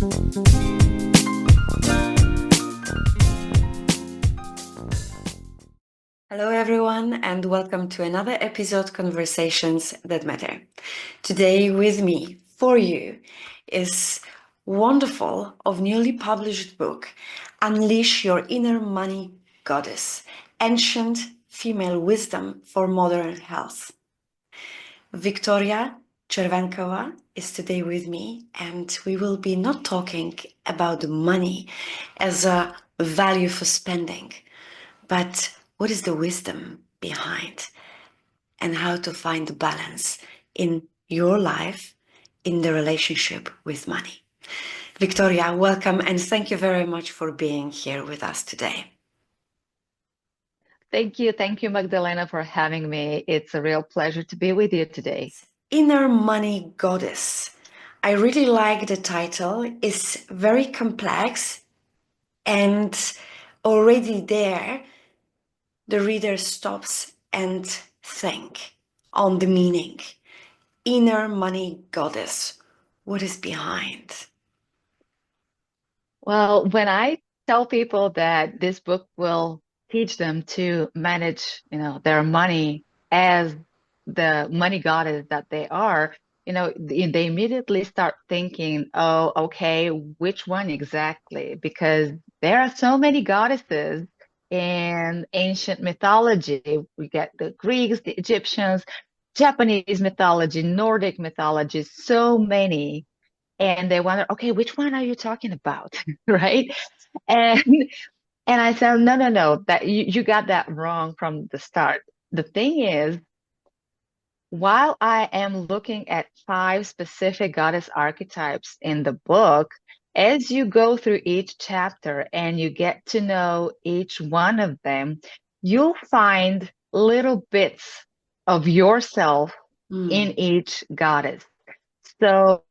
Hello, everyone, and welcome to another episode, Conversations That Matter. Today, with me for you is wonderful of newly published book, Unleash Your Inner Money Goddess, Ancient Female Wisdom for Modern Health. Viktoria Chervenkova is today with me, and we will be not talking about money as a value for spending, but what is the wisdom behind and how to find the balance in your life, in the relationship with money. Viktoria, welcome, and thank you very much for being here with us today. Thank you, Magdalena, for having me. It's a real pleasure to be with you today. Inner Money Goddess. I really like the title. It's very complex, and already there, the reader stops and think on the meaning. Inner Money Goddess. What is behind? Well, when I tell people that this book will teach them to manage, their money as the money goddess that they are, they immediately start thinking, oh, okay, which one exactly? Because there are so many goddesses in ancient mythology. We get the Greeks, the Egyptians, Japanese mythology, Nordic mythology, so many. And they wonder, okay, which one are you talking about? Right? And I said, no, that you got that wrong from the start. The thing is, while I am looking at 5 specific goddess archetypes in the book, as you go through each chapter and you get to know each one of them, you'll find little bits of yourself in each goddess. So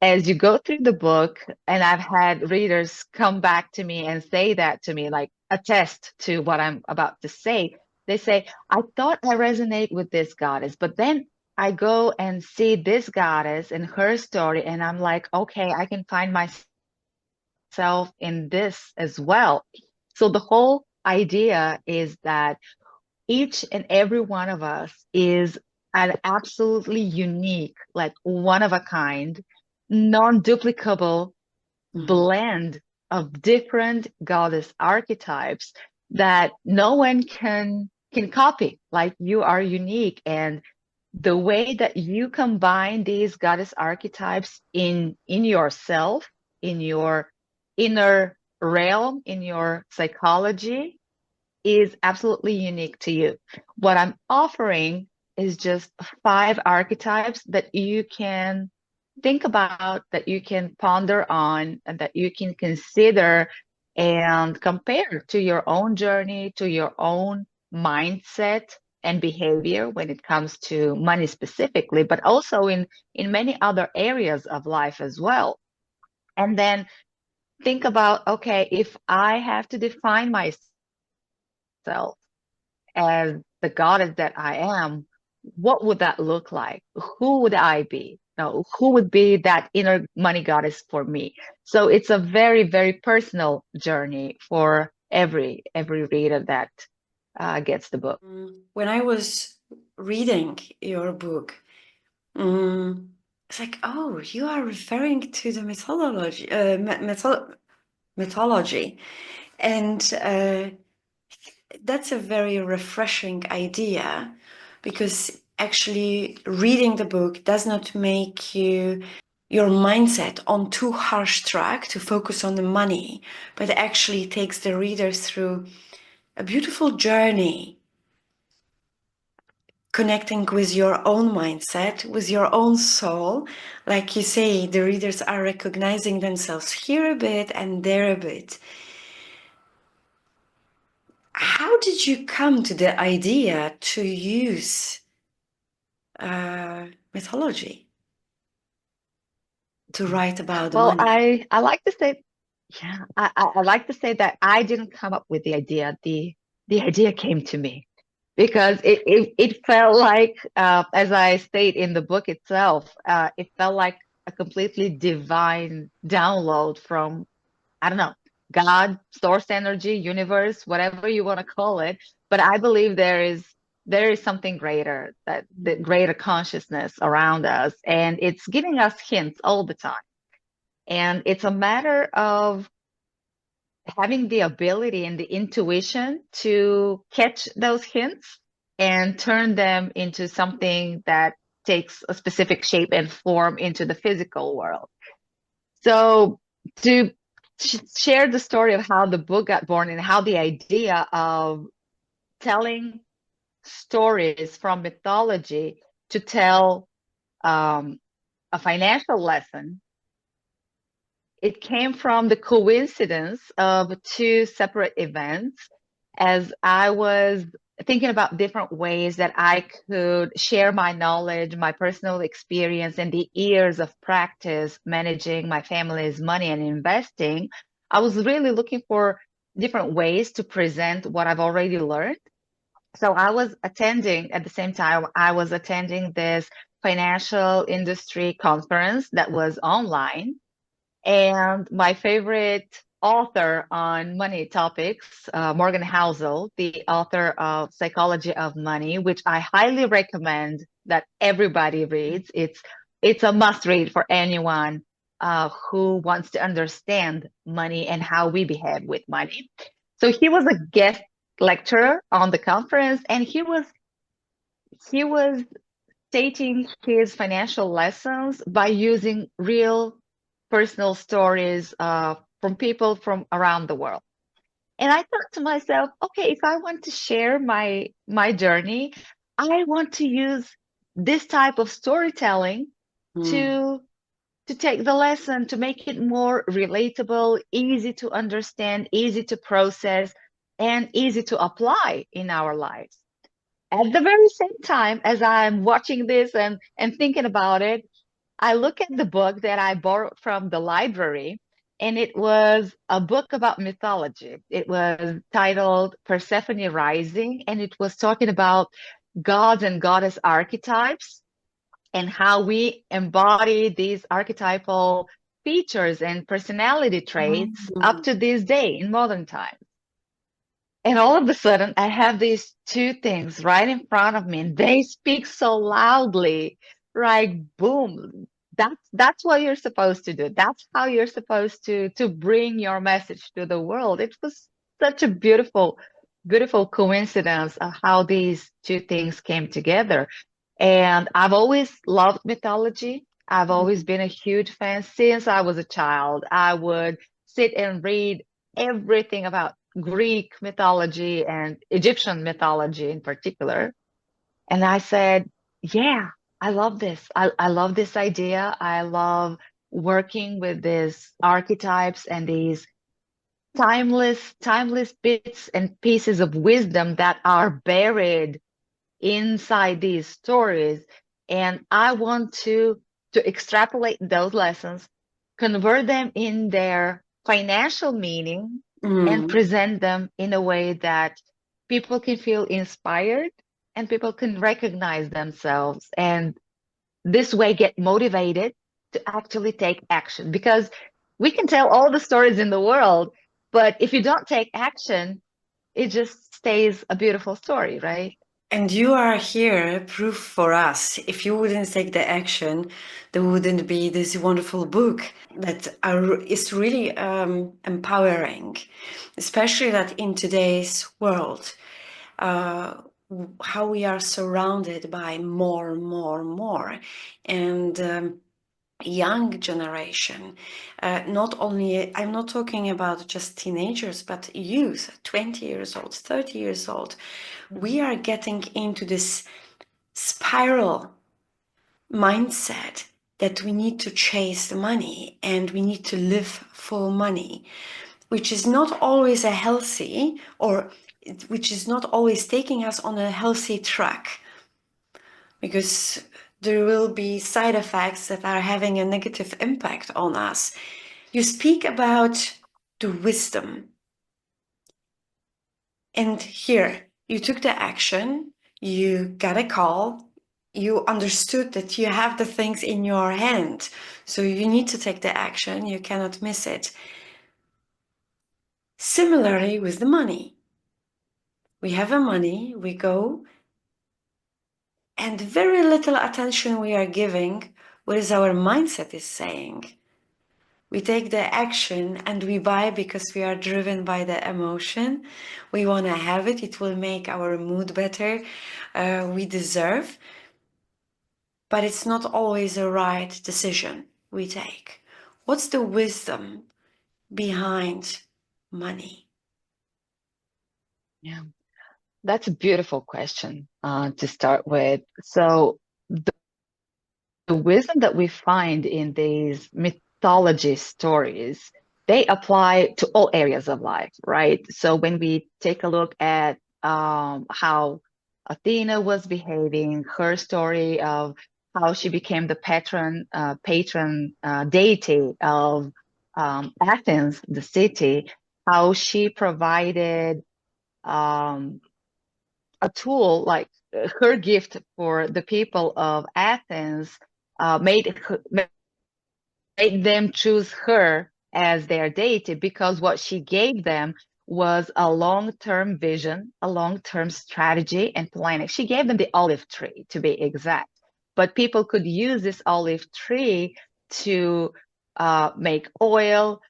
as you go through the book, and I've had readers come back to me and say that to me, like attest to what I'm about to say. They say, I thought I resonate with this goddess, but then I go and see this goddess and her story, and I'm like, okay, I can find myself in this as well. So the whole idea is that each and every one of us is an absolutely unique, like one of a kind, non-duplicable blend of different goddess archetypes that no one can copy. Like, you are unique, and the way that you combine these goddess archetypes in yourself, in your inner realm, in your psychology, is absolutely unique to you. What I'm offering is just 5 archetypes that you can think about, that you can ponder on, and that you can consider and compare to your own journey, to your own mindset and behavior when it comes to money specifically, but also in many other areas of life as well. And then think about, okay, if I have to define myself as the goddess that I am, what would that look like? Who would I be? Who would be that inner money goddess for me? So it's a very, very personal journey for every reader that gets the book. When I was reading your book, it's like, oh, you are referring to the mythology, and that's a very refreshing idea, because actually reading the book does not make your mindset on too harsh track to focus on the money, but actually takes the reader through a beautiful journey, connecting with your own mindset, with your own soul. Like you say, the readers are recognizing themselves here a bit and there a bit. How did you come to the idea to use mythology to write about Well, money? I like to say, yeah, I like to say that I didn't come up with the idea. The idea came to me, because it felt like, as I state in the book itself, it felt like a completely divine download from, I don't know, God, source energy, universe, whatever you want to call it. But I believe there is something greater, that the greater consciousness around us, and it's giving us hints all the time. And it's a matter of having the ability and the intuition to catch those hints and turn them into something that takes a specific shape and form into the physical world. So to share the story of how the book got born and how the idea of telling stories from mythology to tell a financial lesson, it came from the coincidence of two separate events as I was thinking about different ways that I could share my knowledge, my personal experience, and the years of practice managing my family's money and investing. I was really looking for different ways to present what I've already learned. So I was attending, at the same time, I was attending this financial industry conference that was online. And my favorite author on money topics, Morgan Housel, the author of Psychology of Money, which I highly recommend that everybody reads. It's a must read for anyone who wants to understand money and how we behave with money. So he was a guest lecturer on the conference, and he was stating his financial lessons by using real personal stories from people from around the world. And I thought to myself, okay, if I want to share my journey, I want to use this type of storytelling Mm. to to take the lesson, to make it more relatable, easy to understand, easy to process, and easy to apply in our lives. At the very same time as I'm watching this and thinking about it, I look at the book that I borrowed from the library, and it was a book about mythology. It was titled Persephone Rising, and it was talking about gods and goddess archetypes and how we embody these archetypal features and personality traits up Mm. to this day in modern times. And all of a sudden, I have these two things right in front of me, and they speak so loudly, like boom. That's what you're supposed to do. That's how you're supposed to bring your message to the world. It was such a beautiful, beautiful coincidence of how these two things came together. And I've always loved mythology. I've always Mm. been a huge fan since I was a child. I would sit and read everything about Greek mythology and Egyptian mythology in particular. And I said, yeah, I love this. I love this idea. I love working with these archetypes and these timeless bits and pieces of wisdom that are buried inside these stories. And I want to extrapolate those lessons, convert them in their financial meaning, and Mm. present them in a way that people can feel inspired and people can recognize themselves, and this way get motivated to actually take action. Because we can tell all the stories in the world, but if you don't take action, it just stays a beautiful story, right? And you are here, proof for us. If you wouldn't take the action, there wouldn't be this wonderful book is really empowering, especially that in today's world, uh, how we are surrounded by more, and young generation. Not only, I'm not talking about just teenagers, but youth, 20 years old, 30 years old. We are getting into this spiral mindset that we need to chase the money and we need to live for money, which is not always a healthy, or which is not always taking us on a healthy track, because there will be side effects that are having a negative impact on us. You speak about the wisdom, and here you took the action, you got a call, you understood that you have the things in your hand. So you need to take the action. You cannot miss it. Similarly with the money. We have a money, we go, and very little attention we are giving what is our mindset is saying. We take the action and we buy because we are driven by the emotion. We want to have it. It will make our mood better. We deserve. But it's not always the right decision we take. What's the wisdom behind money? Yeah, that's a beautiful question to start with. So the wisdom that we find in these mythology stories, they apply to all areas of life, right? So when we take a look at how Athena was behaving, her story of how she became the patron deity of Athens, the city, how she provided a tool like her gift for the people of Athens made them choose her as their deity because what she gave them was a long-term vision, a long-term strategy and planning. She gave them the olive tree, to be exact. But people could use this olive tree to make oil,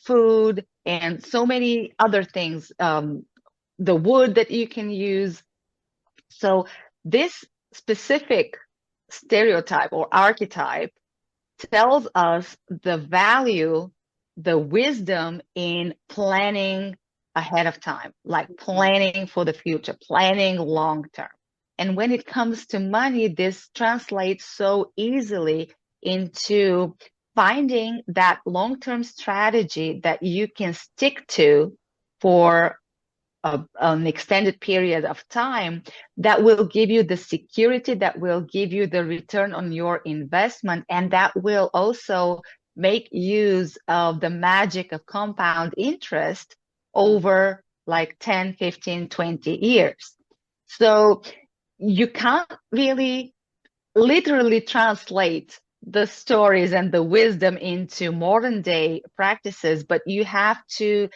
food, and so many other things. The wood that you can use. So this specific stereotype or archetype tells us the value, the wisdom in planning ahead of time, like planning for the future, planning long term. And when it comes to money, this translates so easily into finding that long term strategy that you can stick to for an extended period of time that will give you the security, that will give you the return on your investment, and that will also make use of the magic of compound interest over like 10, 15, 20 years. So you can't really literally translate the stories and the wisdom into modern day practices, but you have to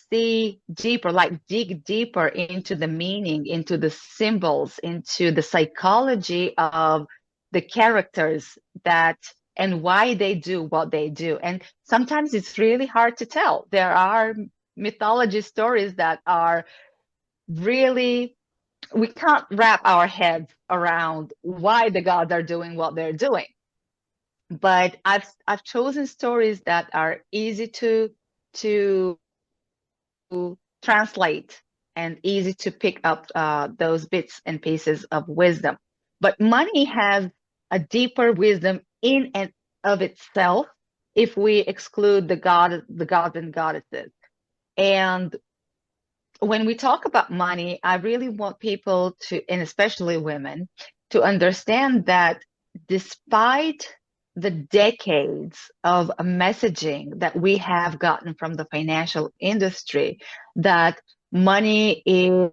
see deeper, like dig deeper into the meaning, into the symbols, into the psychology of the characters that and why they do what they do. And sometimes it's really hard to tell. There are mythology stories that are really, we can't wrap our heads around why the gods are doing what they're doing. But I've chosen stories that are easy to translate and easy to pick up those bits and pieces of wisdom. But money has a deeper wisdom in and of itself if we exclude the gods and goddesses. And when we talk about money, I really want people to, and especially women, to understand that despite the decades of messaging that we have gotten from the financial industry, that money is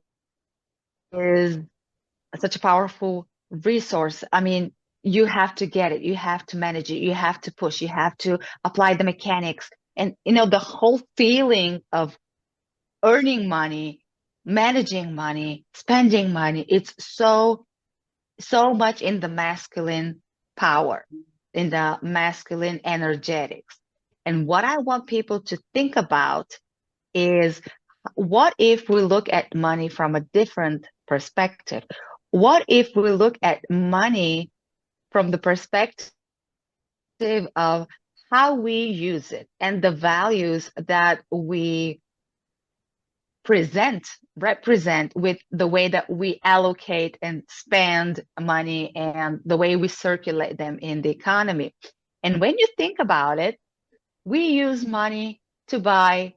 such a powerful resource. I mean, you have to get it, you have to manage it, you have to push, you have to apply the mechanics. And, the whole feeling of earning money, managing money, spending money, it's so much in the masculine power, in the masculine energetics. And what I want people to think about is, what if we look at money from a different perspective? What if we look at money from the perspective of how we use it and the values that we represent with the way that we allocate and spend money and the way we circulate them in the economy. And when you think about it, we use money to buy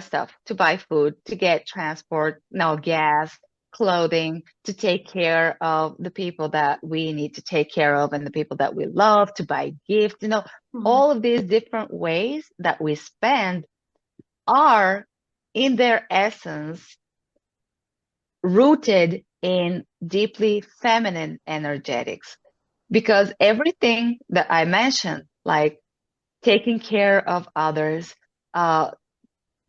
stuff, to buy food, to get transport, gas, clothing, to take care of the people that we need to take care of and the people that we love, to buy gifts, all of these different ways that we spend are in their essence rooted in deeply feminine energetics. Because everything that I mentioned, like taking care of others, uh,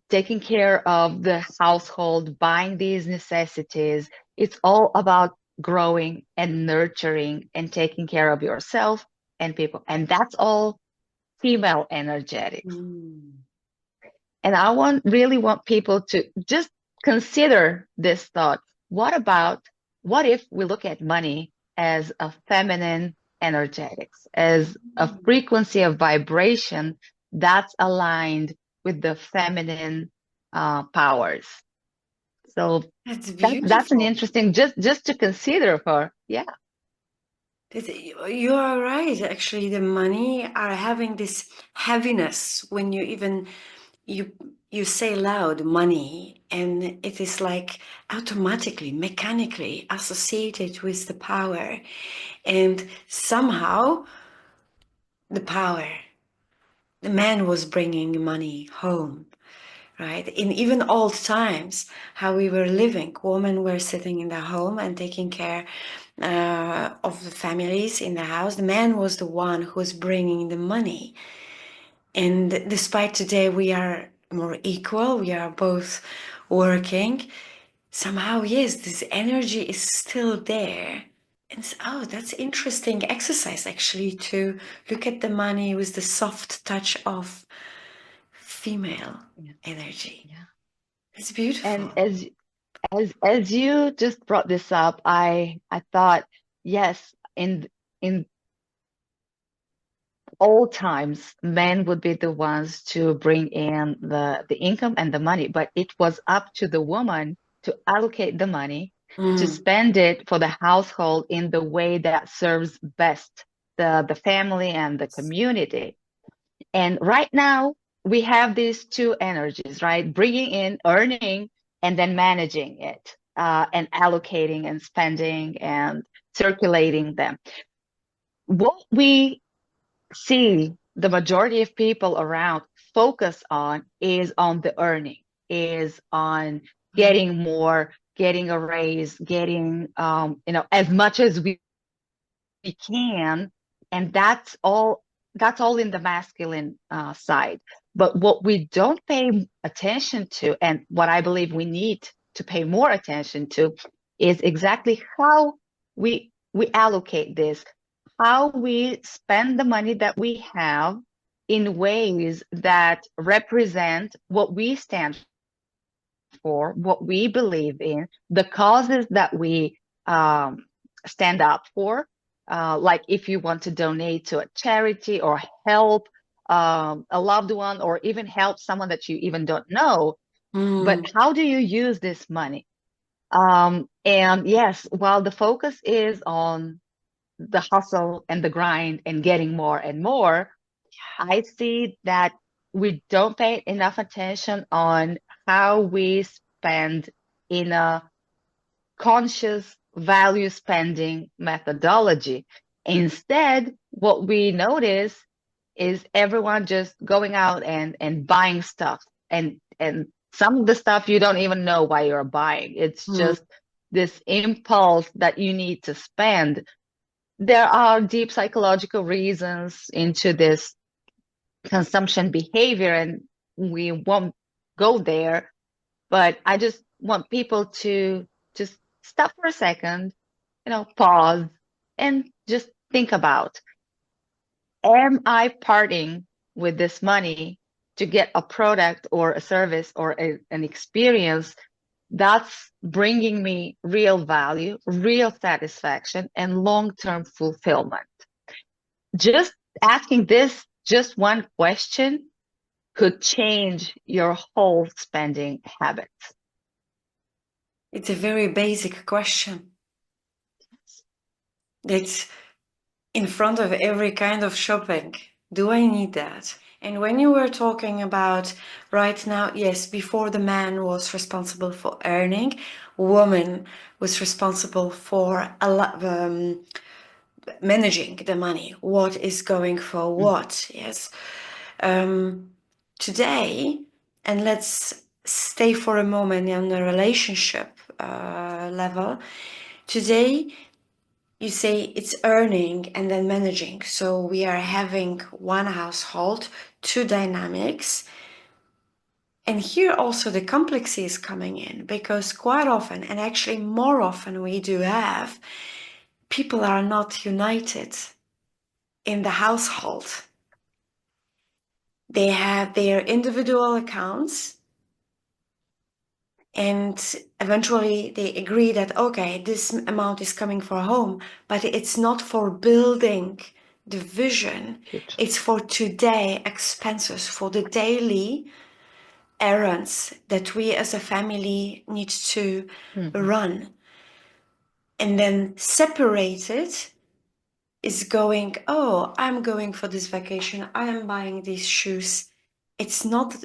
taking care of the household, buying these necessities, it's all about growing and nurturing and taking care of yourself and people. And that's all female energetics. Mm. And I really want people to just consider this thought. What about, what if we look at money as a feminine energetics, as a frequency of vibration that's aligned with the feminine powers? So That's that's an beautiful. interesting, just to consider for, yeah. You are right. Actually, the money are having this heaviness when you you say loud money, and it is like automatically, mechanically associated with the power, and somehow the power. The man was bringing money home, right? In even old times, how we were living, women were sitting in the home and taking care of the families in the house. The man was the one who was bringing the money. And despite today we are more equal, we are both working, somehow, yes, this energy is still there. And oh, that's interesting exercise actually, to look at the money with the soft touch of female Yeah. energy. Yeah. It's And beautiful. as you just brought this up, I thought, yes, in all times, men would be the ones to bring in the income and the money, but it was up to the woman to allocate the money, to Mm. spend it for the household in the way that serves best the family and the community. And right now, we have these two energies, right? Bringing in, earning, and then managing it, and allocating and spending and circulating them. What we see the majority of people around focus on is on the earning, is on getting more, getting a raise, getting as much as we can, and that's all in the masculine side. But what we don't pay attention to, and what I believe we need to pay more attention to, is exactly how we allocate this, how we spend the money that we have in ways that represent what we stand for, what we believe in, the causes that we stand up for. Like if you want to donate to a charity or help a loved one or even help someone that you even don't know, but Mm. how do you use this money? And yes, while the focus is on the hustle and the grind and getting more and more, I see that we don't pay enough attention on how we spend in a conscious value spending methodology. Instead, what we notice is everyone just going out and buying stuff, and some of the stuff you don't even know why you're buying. It's Mm. just this impulse that you need to spend. There are deep psychological reasons into this consumption behavior, and we won't go there. But I just want people to just stop for a second, pause and just think about, am I parting with this money to get a product or a service or an experience that's bringing me real value, real satisfaction, and long-term fulfillment? Just asking this just one question could change your whole spending habits. It's a very basic question. It's in front of every kind of shopping. Do I need that? And when you were talking about right now, yes, before the man was responsible for earning, woman was responsible for managing the money. What is going for Mm. what? Yes. Today, and let's stay for a moment in the relationship level. Today, you say it's earning and then managing. So we are having one household, two dynamics. And here also the complexity is coming in because quite often, and actually more often we do have, people are not united in the household. They have their individual accounts and eventually they agree that, okay, this amount is coming for home, but it's not for building the vision. Future. It's for today expenses, for the daily errands that we as a family need to run. And then separated is going, oh, I'm going for this vacation, I am buying these shoes. It's not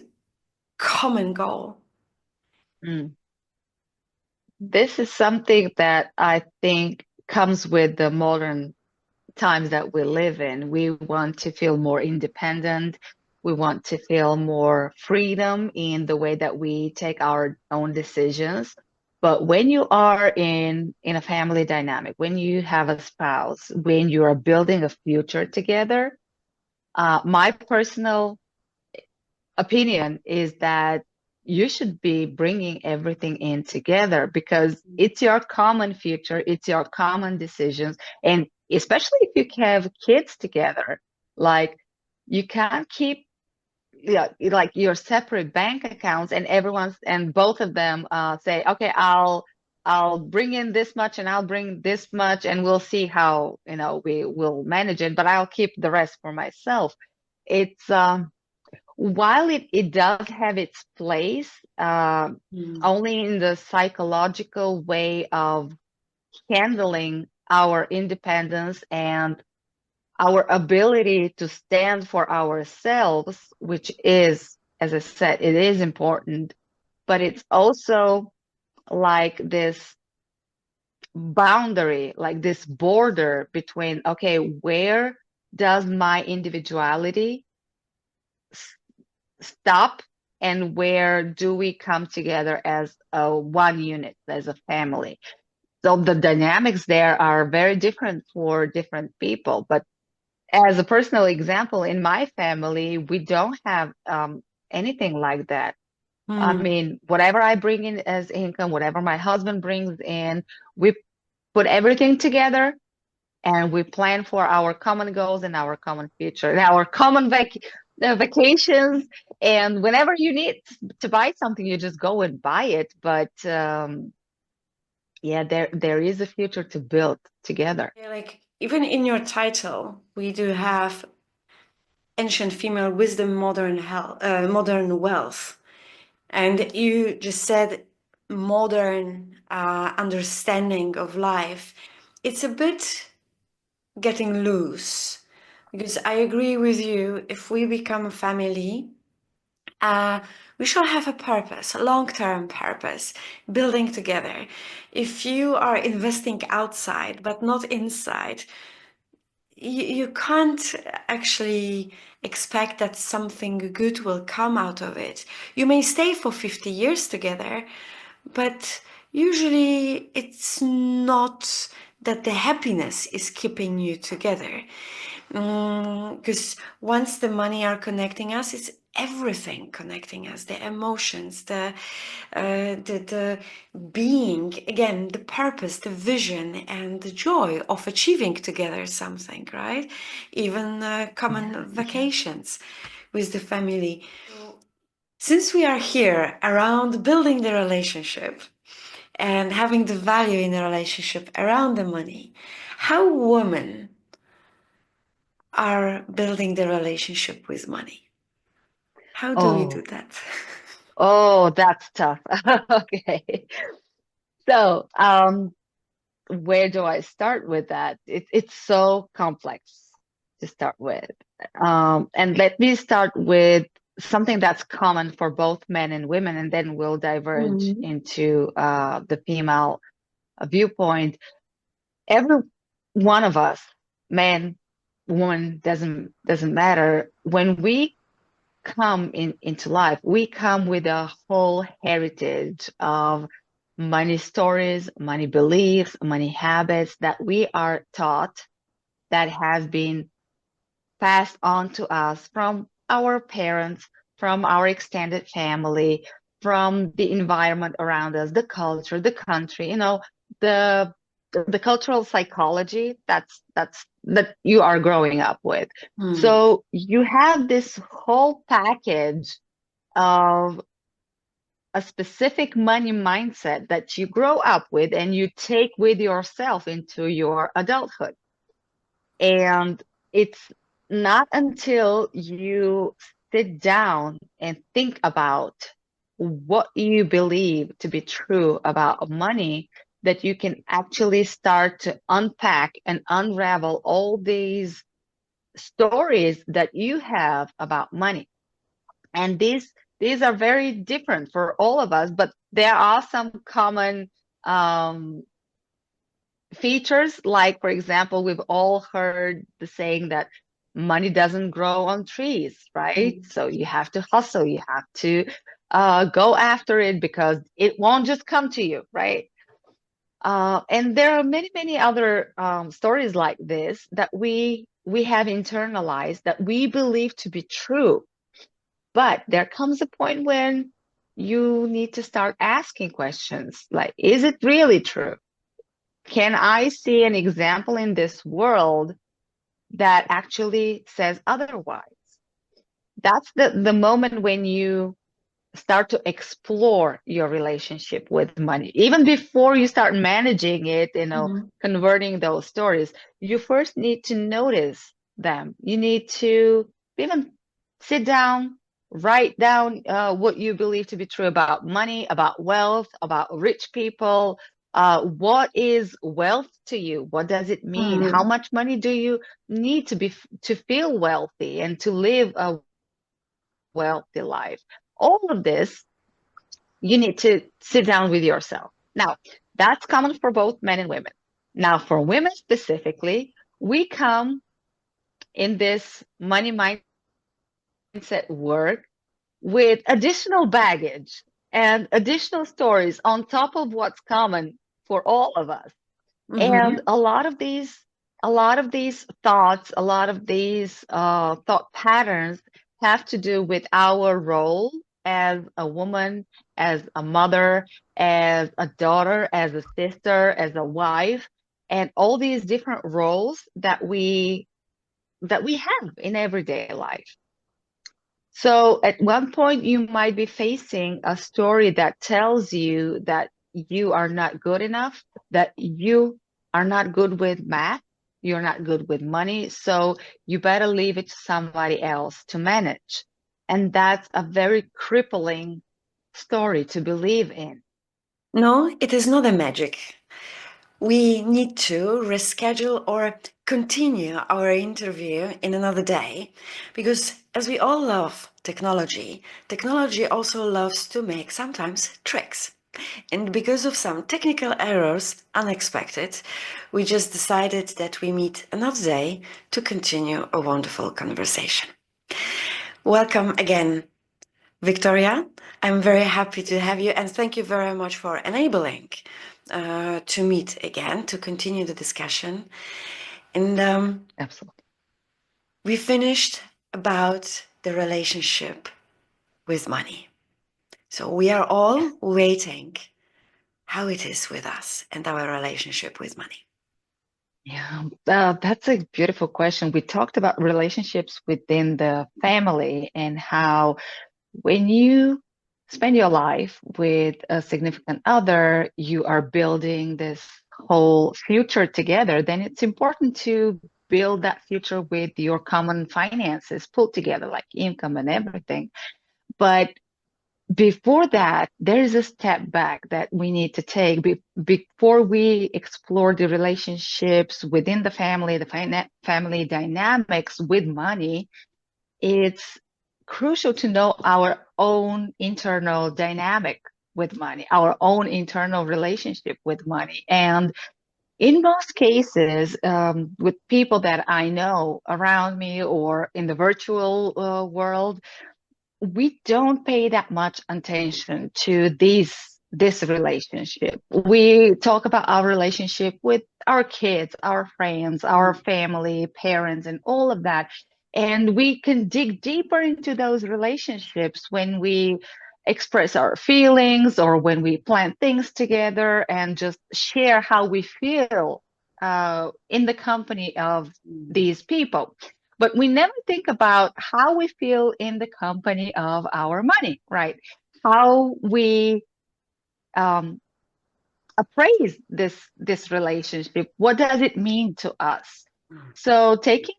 common goal. This is something that I think comes with the modern times that we live in. We want to feel more independent. We want to feel more freedom in the way that we take our own decisions. But when you are in a family dynamic, when you have a spouse, when you are building a future together, my personal opinion is that you should be bringing everything in together because it's your common future, it's your common decisions. And especially if you have kids together, like you can't keep like your separate bank accounts and both of them say, okay, I'll bring in this much and I'll bring this much and we'll see how, we will manage it, but I'll keep the rest for myself. It's while it does have its place, only in the psychological way of handling our independence and our ability to stand for ourselves, which is, as I said, it is important, but it's also like this boundary, like this border between, okay, where does my individuality stop and where do we come together as one unit, as a family? So the dynamics there are very different for different people. But as a personal example, in my family, we don't have anything like that. I mean, whatever I bring in as income, whatever my husband brings in, we put everything together and we plan for our common goals and our common future and our common vacations. And whenever you need to buy something, you just go and buy it. But yeah, there is a future to build together. Yeah, like even in your title, we do have ancient female wisdom, modern health, modern wealth, and you just said modern understanding of life. It's a bit getting loose because I agree with you. If we become a family, we shall have a purpose, a long-term purpose, building together. If you are investing outside but not inside, you can't actually expect that something good will come out of it. You may stay for 50 years together, but usually it's not that the happiness is keeping you together. Because once the money are connecting us, it's everything connecting us, the emotions, the being, again, the purpose, the vision, and the joy of achieving together something, right? Even common vacations with the family. Since we are here around building the relationship and having the value in the relationship around the money, how women are building the relationship with money? How do we do Oh, that? oh, that's tough. Okay. So, where do I start with that? It's so complex to start with. And let me start with something that's common for both men and women, and then we'll diverge Mhm. into the female viewpoint. Every one of us, man, woman, doesn't matter. When we come into life, we come with a whole heritage of money stories, money beliefs, money habits that we are taught that have been passed on to us from our parents, from our extended family, from the environment around us, the culture, the country, the the cultural psychology that you are growing up with. Mm. So you have this whole package of a specific money mindset that you grow up with and you take with yourself into your adulthood. And it's not until you sit down and think about what you believe to be true about money that you can actually start to unpack and unravel all these stories that you have about money. And these are very different for all of us, but there are some common um, features. Like, for example, we've all heard the saying that money doesn't grow on trees, right? Mm. So you have to hustle, you have to go after it because it won't just come to you, right? And there are many, many other stories like this that we have internalized that we believe to be true. But there comes a point when you need to start asking questions like, is it really true? Can I see an example in this world that actually says otherwise? That's the moment when you start to explore your relationship with money. Even before you start managing it, Mm. converting those stories, you first need to notice them. You need to even sit down, write down what you believe to be true about money, about wealth, about rich people. What is wealth to you? What does it mean? How Mm. much money do you need to feel wealthy and to live a wealthy life? All of this you need to sit down with yourself. Now, that's common for both men and women. Now, for women specifically, we come in this money mindset work with additional baggage and additional stories on top of what's common for all of us. And Mhm. a lot of these thoughts, a lot of these thought patterns have to do with our role as a woman, as a mother, as a daughter, as a sister, as a wife, and all these different roles that we have in everyday life. So at one point, you might be facing a story that tells you that you are not good enough, that you are not good with math, you're not good with money, so you better leave it to somebody else to manage. And that's a very crippling story to believe in. No, it is not a magic. We need to reschedule or continue our interview in another day because, as we all love technology, technology also loves to make sometimes tricks. And because of some technical errors, unexpected, we just decided that we meet another day to continue a wonderful conversation. Welcome again, Victoria. I'm very happy to have you, and thank you very much for enabling to meet again to continue the discussion. And Absolutely. we finished about the relationship with money. So we are Yes. all waiting how it is with us and our relationship with money. Yeah, that's a beautiful question. We talked about relationships within the family and how when you spend your life with a significant other, you are building this whole future together, then it's important to build that future with your common finances pulled together, like income and everything. But before that, there is a step back that we need to take before we explore the relationships within the family, the family dynamics with money. It's crucial to know our own internal dynamic with money, our own internal relationship with money. And in most cases, with people that I know around me or in the virtual world, we don't pay that much attention to these this relationship. We talk about our relationship with our kids, our friends, our family, parents, and all of that. And we can dig deeper into those relationships when we express our feelings or when we plan things together and just share how we feel in the company of these people. But we never think about how we feel in the company of our money, right? How we um, appraise this relationship. What does it mean to us? So taking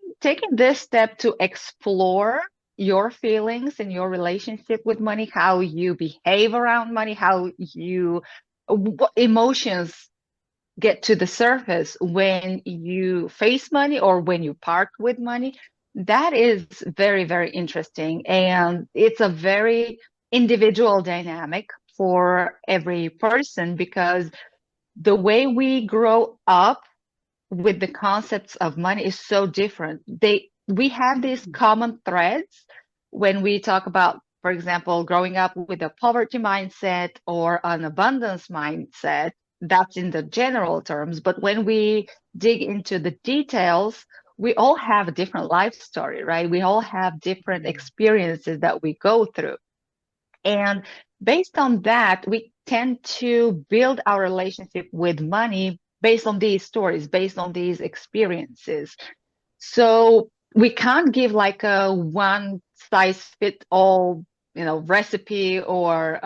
this step to explore your feelings and your relationship with money, how you behave around money, how you what emotions get to the surface when you face money or when you part with money. That is very, very interesting. And it's a very individual dynamic for every person because the way we grow up with the concepts of money is so different. We have these common threads when we talk about, for example, growing up with a poverty mindset or an abundance mindset. That's in the general terms. But when we dig into the details, we all have a different life story, right? We all have different experiences that we go through. And based on that, we tend to build our relationship with money based on these stories, based on these experiences. So we can't give like a one size fit all, recipe or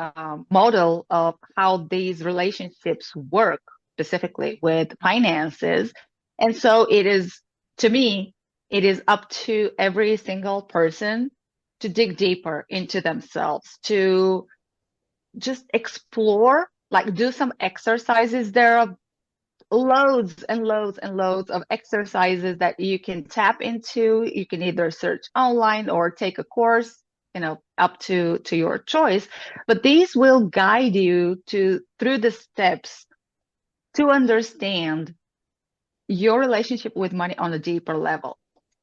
model of how these relationships work specifically with finances. And so it is, to me, it is up to every single person to dig deeper into themselves, to just explore, like do some exercises. There are loads and loads and loads of exercises that you can tap into. You can either search online or take a course, up to your choice. But these will guide you to through the steps to understand your relationship with money on a deeper level.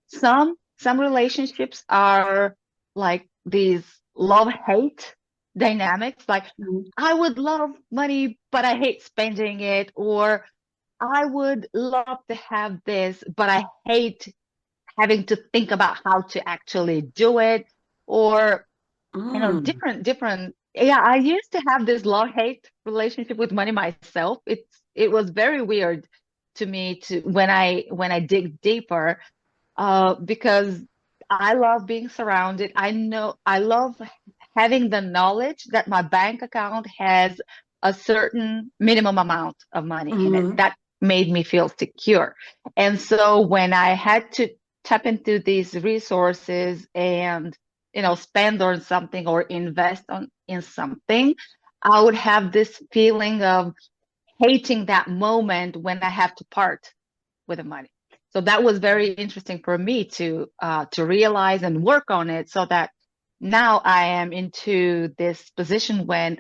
Some relationships are like these love-hate dynamics, like I would love money, but I hate spending it, or I would love to have this, but I hate having to think about how to actually do it, or Mm. different. Yeah, I used to have this love-hate relationship with money myself. It was very weird to me to when I dig deeper, because I love being surrounded. I know I love having the knowledge that my bank account has a certain minimum amount of money in it. Mhm. That made me feel secure. And so when I had to tap into these resources and, spend on something or invest in something, I would have this feeling of hating that moment when I have to part with the money. So that was very interesting for me to realize and work on it, so that now I am into this position when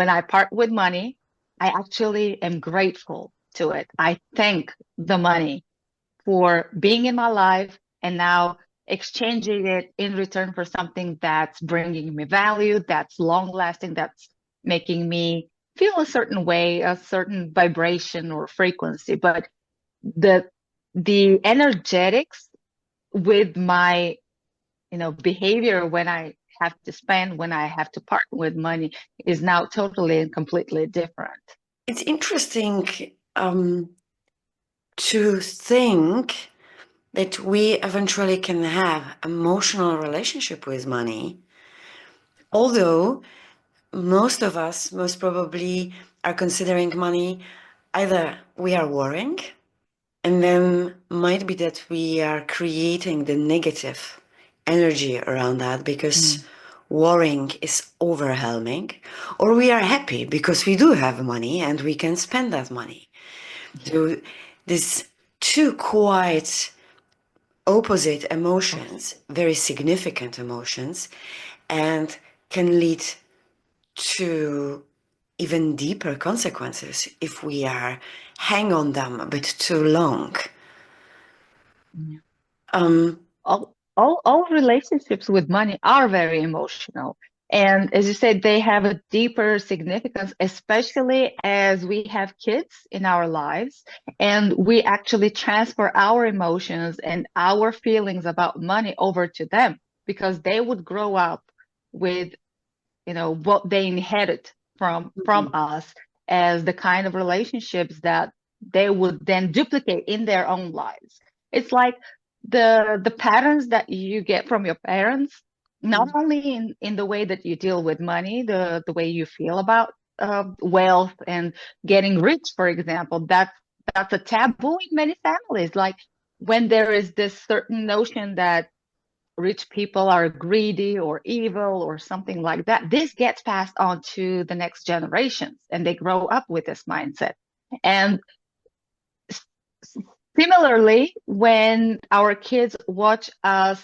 I part with money, I actually am grateful to it. I thank the money for being in my life and now exchanging it in return for something that's bringing me value, that's long lasting, that's making me feel a certain way, a certain vibration or frequency. But the the energetics with my behavior when I have to spend, when I have to part with money, is now totally and completely different. It's interesting to think that we eventually can have emotional relationship with money, although most of us most probably are considering money either we are worrying, and then might be that we are creating the negative energy around that because worrying is overwhelming, or we are happy because we do have money and we can spend that money. Yeah. So these two quite opposite emotions, very significant emotions, and can lead to even deeper consequences if we are hang on them a bit too long. Yeah. Um, All relationships with money are very emotional. And as you said, they have a deeper significance, especially as we have kids in our lives and we actually transfer our emotions and our feelings about money over to them because they would grow up with, what they inherit from Mhm. us as the kind of relationships that they would then duplicate in their own lives. It's like the patterns that you get from your parents, not Mhm. only in the way that you deal with money, the way you feel about wealth and getting rich, for example, that's a taboo in many families. Like when there is this certain notion that rich people are greedy or evil or something like that, this gets passed on to the next generations and they grow up with this mindset. And similarly, when our kids watch us,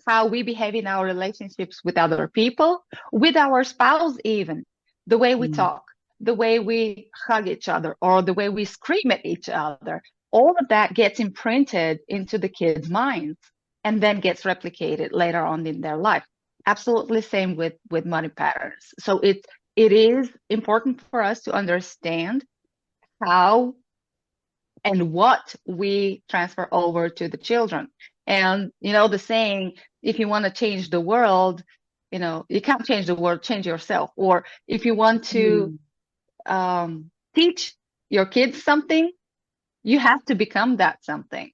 how we behave in our relationships with other people, with our spouse, even the way we Mhm. talk, the way we hug each other, or the way we scream at each other, all of that gets imprinted into the kids' minds and then gets replicated later on in their life. Absolutely same with money patterns. So it is important for us to understand how and what we transfer over to the children. And the saying, if you want to change the world, you can't change the world, change yourself. Or if you want to Mhm. teach your kids something, you have to become that something.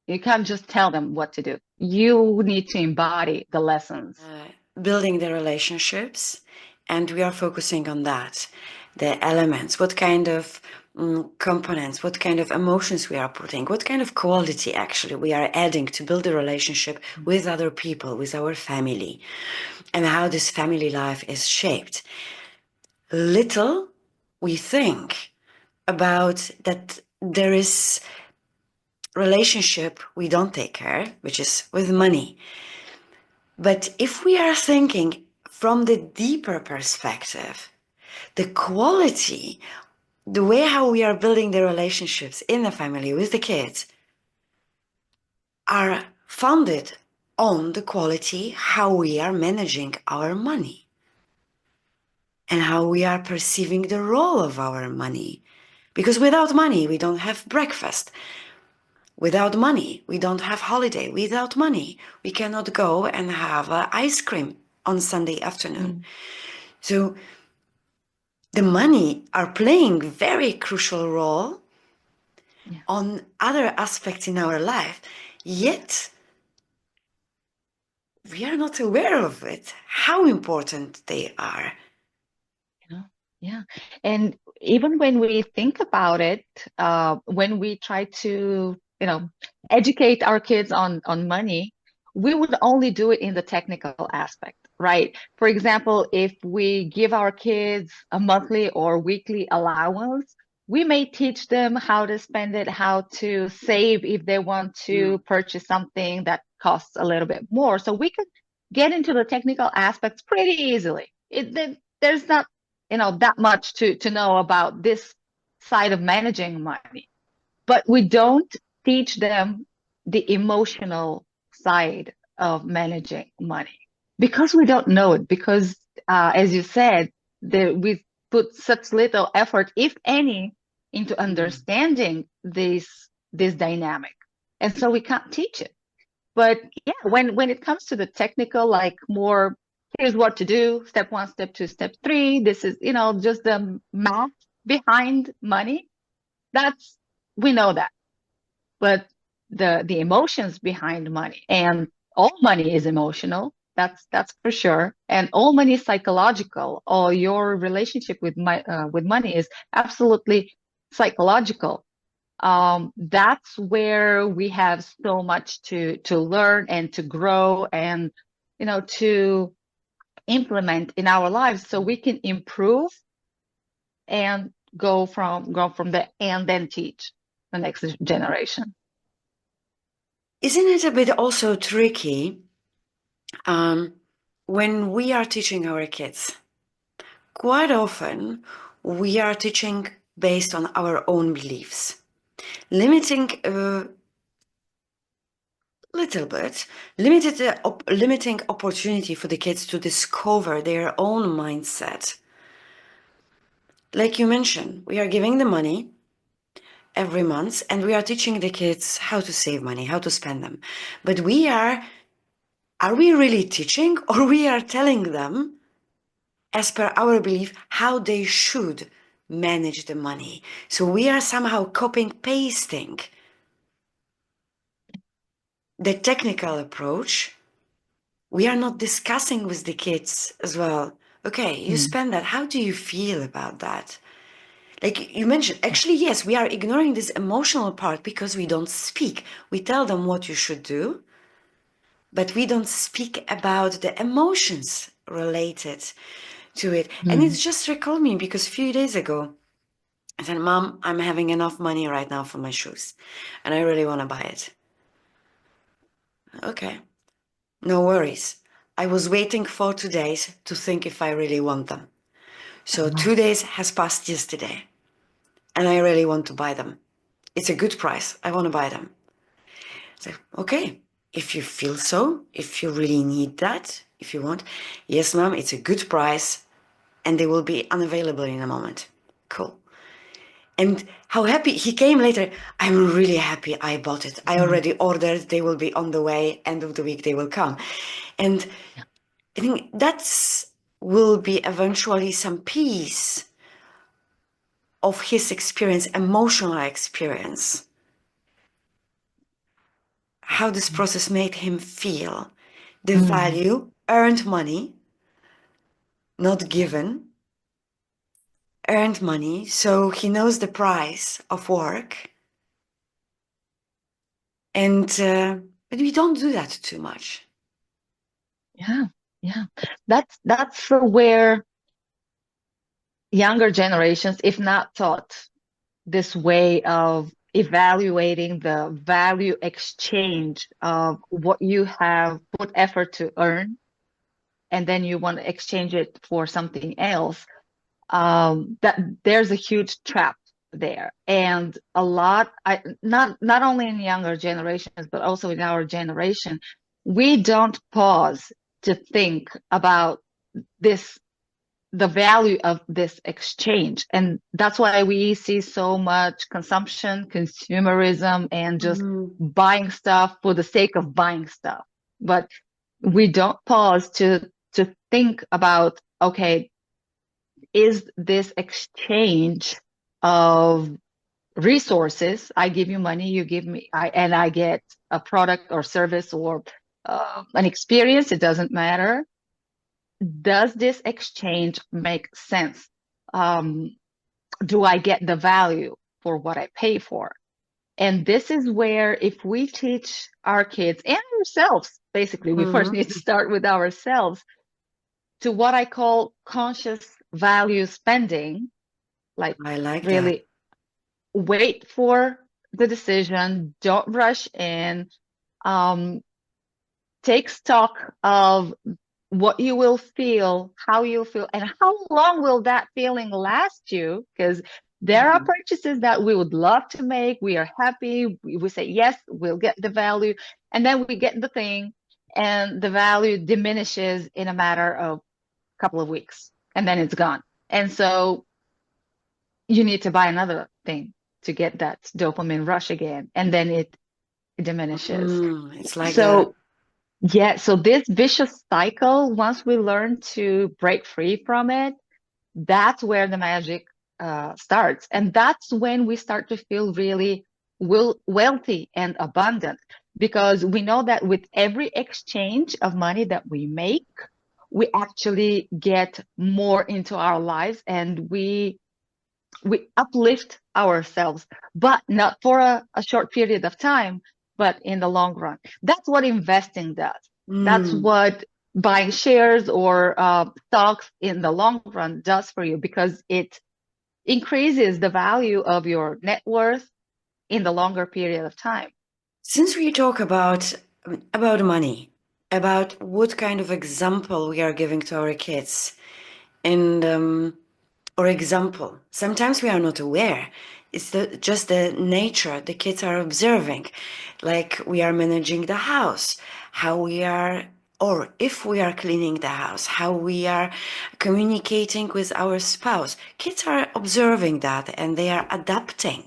You can't just tell them what to do. You need to embody the lessons. Building the relationships, and we are focusing on that, the elements, what kind of components, what kind of emotions we are putting, what kind of quality actually we are adding to build a relationship with other people, with our family, and how this family life is shaped. Little we think about that there is relationship we don't take care, which is with money. But if we are thinking from the deeper perspective, the quality, the way how we are building the relationships in the family with the kids are founded on the quality how we are managing our money and how we are perceiving the role of our money. Because without money, we don't have breakfast. Without money, we don't have holiday. Without money, we cannot go and have ice cream on Sunday afternoon. Mm, So the money are playing very crucial role yeah. on other aspects in our life, yet we are not aware of it, how important they are. Yeah, yeah. And even when we think about it, when we try to, educate our kids on money, we would only do it in the technical aspect, right? For example, if we give our kids a monthly or weekly allowance, we may teach them how to spend it, how to save if they want to Mm. purchase something that costs a little bit more. So we could get into the technical aspects pretty easily. There's not that much to know about this side of managing money, but we don't teach them the emotional side of managing money because we don't know it, because as you said, we put such little effort, if any, into Mm. understanding this dynamic, and so we can't teach it. But yeah, when it comes to the technical, like more, here's what to do, step one, step two, step three, this is, just the math behind money. That's, we know that. But the emotions behind money, and all money is emotional. That's for sure. And all money is psychological. Or your relationship with money is absolutely psychological. That's where we have so much to learn and to grow and to implement in our lives so we can improve and go from there and then teach the next generation. Isn't it a bit also tricky um, when we are teaching our kids? Quite often, we are teaching based on our own beliefs, limiting little bit, limiting opportunity for the kids to discover their own mindset. Like you mentioned, we are giving the money every month and we are teaching the kids how to save money, how to spend them. But are we really teaching, or we are telling them, as per our belief, how they should manage the money? So we are somehow copying, pasting the technical approach. We are not discussing with the kids as well. Okay, you Mm. spend that. How do you feel about that? Like you mentioned, actually, yes, we are ignoring this emotional part because we don't speak. We tell them what you should do, but we don't speak about the emotions related to it. And Mm. it's just recalled me because a few days ago, I said, Mom, I'm having enough money right now for my shoes, and I really want to buy it. Okay, no worries. I was waiting for 2 days to think if I really want them. So Oh. 2 days has passed yesterday, and I really want to buy them. It's a good price. I want to buy them. So, okay, if you feel so, if you really need that, if you want, yes, ma'am, it's a good price, and they will be unavailable in a moment. Cool. And how happy he came later. I'm really happy I bought it. I Mm. already ordered. They will be on the way. End of the week, they will come. And Yeah. I think that's will be eventually some piece of his experience, emotional experience, how this process made him feel. The Mm. value, earned money, not Yeah. given, earned money. So he knows the price of work. And but we don't do that too much. Yeah. Yeah. That's where younger generations, if not taught this way of evaluating the value exchange of what you have put effort to earn, and then you want to exchange it for something else, that there's a huge trap there. And a lot, not only in younger generations, but also in our generation, we don't pause to think about this, the value of this exchange. And that's why we see so much consumption, consumerism, and just Mm. buying stuff for the sake of buying stuff. But we don't pause to think about, okay, is this exchange of resources? I give you money, you give me, and I get a product or service or an experience, it doesn't matter. Does this exchange make sense? Um, do I get the value for what I pay for? And this is where, if we teach our kids and ourselves, basically, we first Mm. need to start with ourselves, to what I call conscious value spending, like I like that. really wait for the decision, don't rush in, um, take stock of what you will feel, how you'll feel, and how long will that feeling last you? Because there are Mm. purchases that we would love to make. We are happy. We say, yes, we'll get the value. And then we get the thing, and the value diminishes in a matter of a couple of weeks, and then it's gone. And so you need to buy another thing to get that dopamine rush again, and then it diminishes. It's like that. So yeah, so this vicious cycle, once we learn to break free from it, that's where the magic starts. And that's when we start to feel really wealthy and abundant, because we know that with every exchange of money that we make, we actually get more into our lives, and we uplift ourselves, but not for a short period of time, but in the long run. That's what investing does. That's Mm. what buying shares or stocks in the long run does for you, because it increases the value of your net worth in the longer period of time. Since we talk about money, about what kind of example we are giving to our kids, and Or example, sometimes we are not aware. It's just the nature the kids are observing, like we are managing the house, how we are, or if we are cleaning the house, how we are communicating with our spouse. Kids are observing that and they are adapting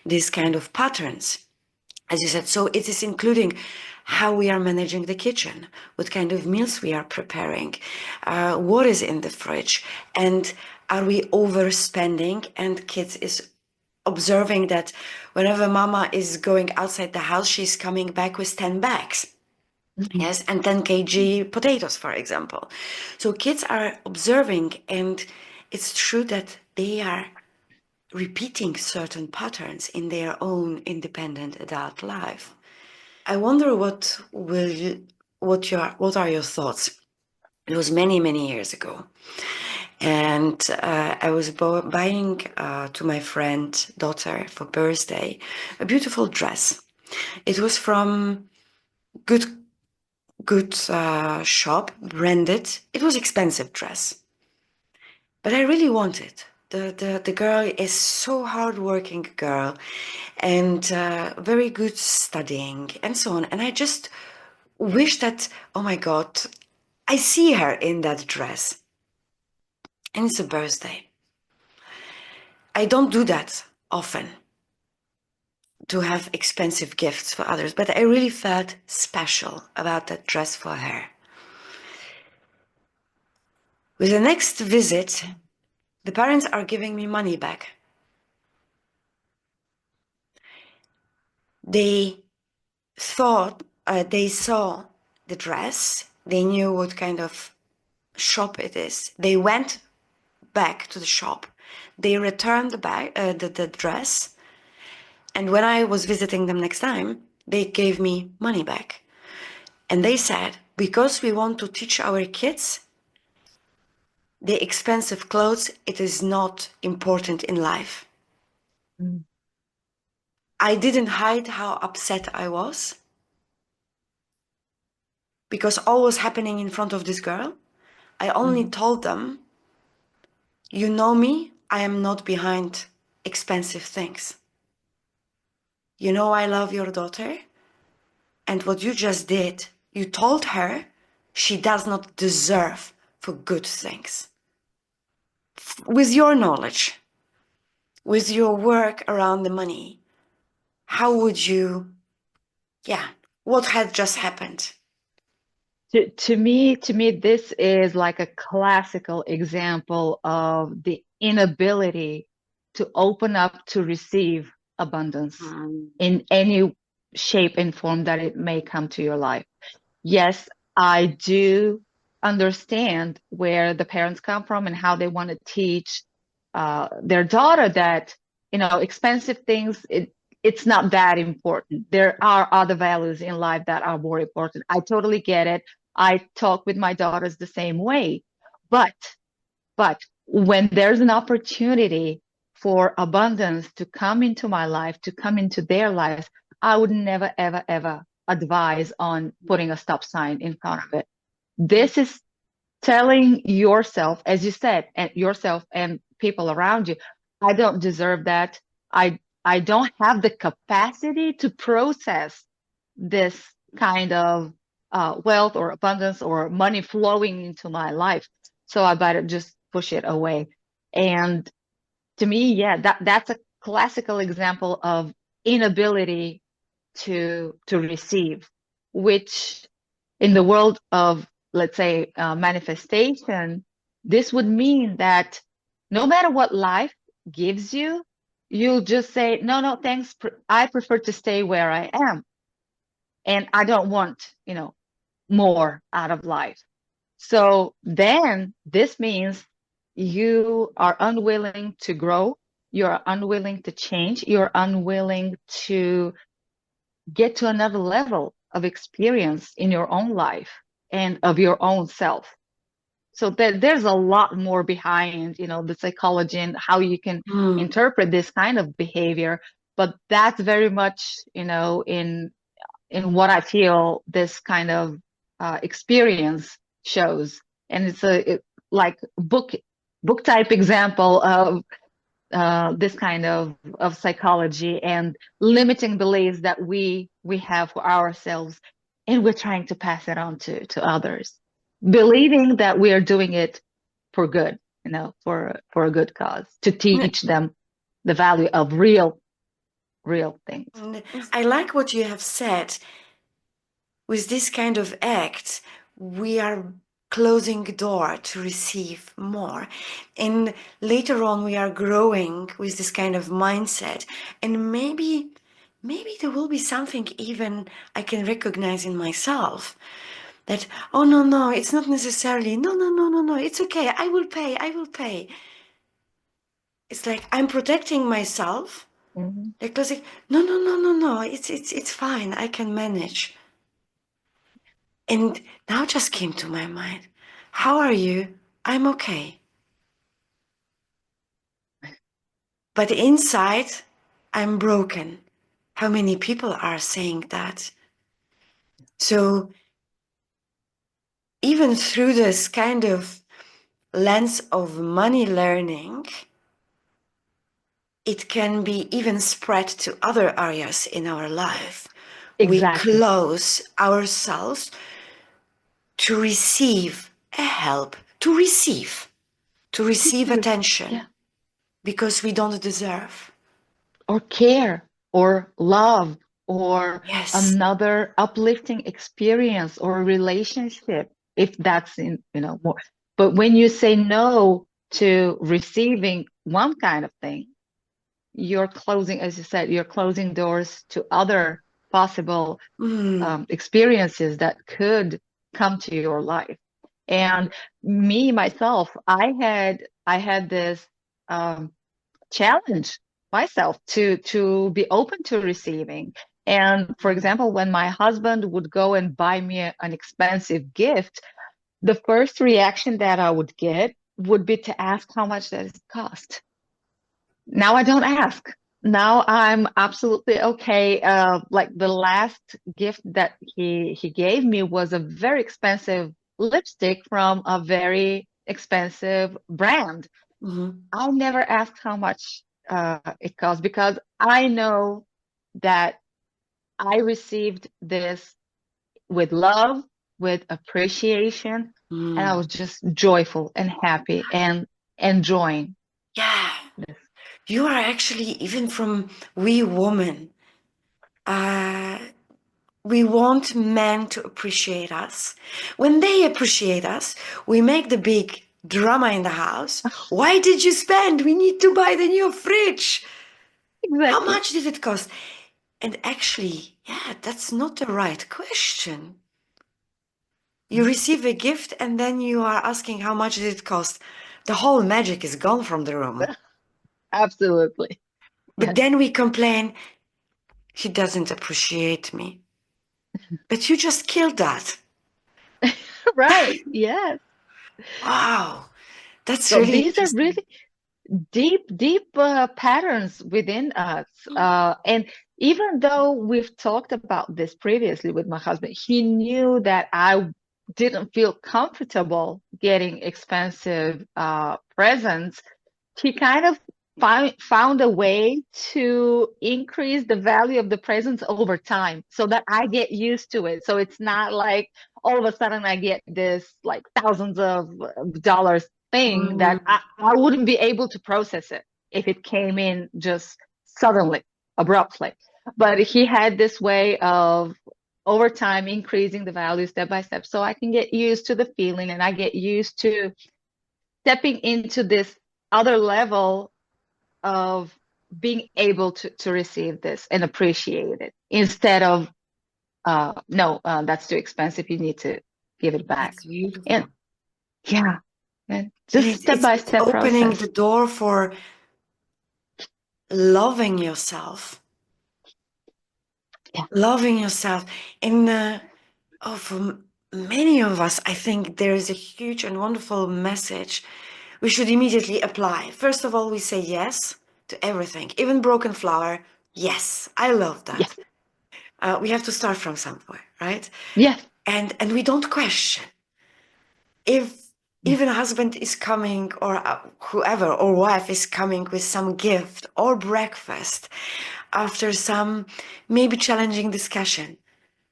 these kind of patterns, as you said. So it is including how we are managing the kitchen, what kind of meals we are preparing, what is in the fridge, and are we overspending? And kids is observing that whenever mama is going outside the house, she's coming back with 10 bags. Mhm. Yes, and 10 kg potatoes, for example. So kids are observing, and it's true that they are repeating certain patterns in their own independent adult life. I wonder what are your thoughts? It was many, many years ago, and I was buying to my friend's daughter for birthday a beautiful dress. It was from good shop, branded. It was expensive dress, but I really want it. The girl is so hardworking girl, and very good studying and so on. And I just wish that, oh my God, I see her in that dress. And it's a birthday. I don't do that often, to have expensive gifts for others, but I really felt special about that dress for her. With the next visit, the parents are giving me money back. They thought, they saw the dress, they knew what kind of shop it is. They went back to the shop. They returned the dress, and when I was visiting them next time, they gave me money back. And they said, because we want to teach our kids the expensive clothes, it is not important in life. Mm. I didn't hide how upset I was because all was happening in front of this girl. I only Mhm. told them, you know me, I am not behind expensive things. You know I love your daughter, and what you just did, you told her she does not deserve for good things. With your knowledge, with your work around the money, how would you, yeah, what had just happened? To me, this is like a classical example of the inability to open up to receive abundance Mm. in any shape and form that it may come to your life. Yes, I do understand where the parents come from and how they want to teach their daughter that, expensive things, it's not that important. There are other values in life that are more important. I totally get it. I talk with my daughters the same way. But but when there's an opportunity for abundance to come into my life, to come into their lives, I would never, ever, ever advise on putting a stop sign in front of it. This is telling yourself, as you said, and yourself and people around you, I don't deserve that. I don't have the capacity to process this kind of wealth or abundance or money flowing into my life. So I better just push it away. And to me, yeah, that's a classical example of inability to receive, which in the world of, let's say, manifestation, this would mean that no matter what life gives you, you'll just say, no, no, thanks. I prefer to stay where I am. And I don't want, more out of life. So then this means you are unwilling to grow. You're unwilling to change. You're unwilling to get to another level of experience in your own life and of your own self. So there's a lot more behind, the psychology and how you can Mm. interpret this kind of behavior. But that's very much, in what I feel this kind of experience shows. And it's like book. book type example of this kind of psychology and limiting beliefs that we have for ourselves, and we're trying to pass it on to others, believing that we are doing it for good, for a good cause, to teach them the value of real things. And I like what you have said. With this kind of act, we are closing the door to receive more. And later on, we are growing with this kind of mindset. And maybe there will be something even I can recognize in myself. That, oh, no, it's not necessarily, no, it's okay, I will pay. It's like I'm protecting myself. Mm-hmm. Like, no, it's fine, I can manage. And now just came to my mind, how are you? I'm okay. But inside, I'm broken. How many people are saying that? So even through this kind of lens of money learning, it can be even spread to other areas in our life. We Exactly. close ourselves to receive a help, to receive attention Yeah. because we don't deserve. Or care or love or Yes. another uplifting experience or relationship, if that's in, more. But when you say no to receiving one kind of thing, you're closing, as you said, you're closing doors to other possible Mm. experiences that could come to your life. And me, myself, I had this challenge myself to be open to receiving. And for example, when my husband would go and buy me an expensive gift, the first reaction that I would get would be to ask how much does it cost. Now I don't ask. Now I'm absolutely okay. Like the last gift that he gave me was a very expensive lipstick from a very expensive brand. Mm-hmm. I never asked how much it cost because I know that I received this with love, with appreciation, and I Mm. was just joyful and happy and enjoying Yeah, this. you are actually, even from we women, uh, we want men to appreciate us. When they appreciate us, we make the big drama in the house. Why did you spend? We need to buy the new fridge. How Exactly. much did it cost? And actually, yeah, that's not the right question. You receive a gift and then you are asking how much did it cost. The whole magic is gone from the room. Absolutely. But Yes. then we complain, he doesn't appreciate me. But you just killed that. Right. Yes. Wow, that's So really these are interesting. really deep patterns within us. And even though we've talked about this previously with my husband, he knew that I didn't feel comfortable getting expensive presents. He kind of found a way to increase the value of the presents over time so that I get used to it. So it's not like all of a sudden I get this like thousands of dollars thing that Mm. I wouldn't be able to process it if it came in just suddenly, abruptly. But he had this way of over time increasing the value step by step so I can get used to the feeling and I get used to stepping into this other level of being able to receive this and appreciate it instead of no, that's too expensive, you need to give it back. That's And beautiful. yeah, and And just step by it's step opening process. the door for loving yourself. Yeah. Loving yourself. And for many of us, I think there is a huge and wonderful message we should immediately apply. First of all, we say yes to everything, even broken flower. Yes, I love that. Yes. We have to start from somewhere, right? Yes. And we don't question. If Even husband is coming, or whoever, or wife is coming with some gift or breakfast after some maybe challenging discussion.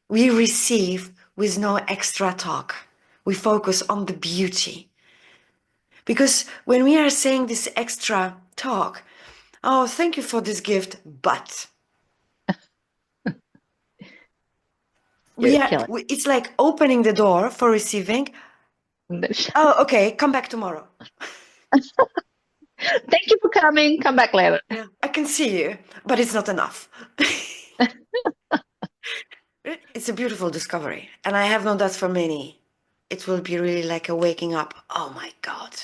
We receive with no extra talk. We focus on the beauty. Because when we are saying this extra talk, oh, thank you for this gift, but You're killing. it's like opening the door for receiving. Oh, okay, come back tomorrow. Thank you for coming. Come back later. Yeah, I can see you, but it's not enough. It's a beautiful discovery, and I have known that for many. It will be really like a waking up. Oh my God.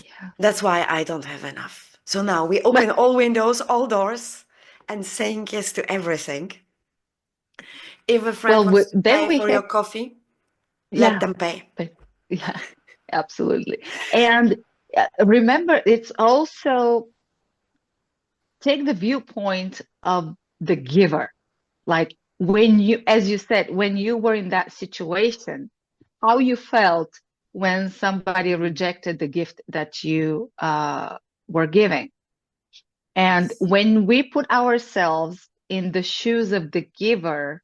Yeah. That's why I don't have enough. So now we open all windows, all doors, and saying yes to everything. If a friend Well, wants to then pay we for your have, coffee, let yeah, them pay. yeah, absolutely. And remember, it's also take the viewpoint of the giver. Like when you, as you said, when you were in that situation, how you felt when somebody rejected the gift that you were giving. And when we put ourselves in the shoes of the giver,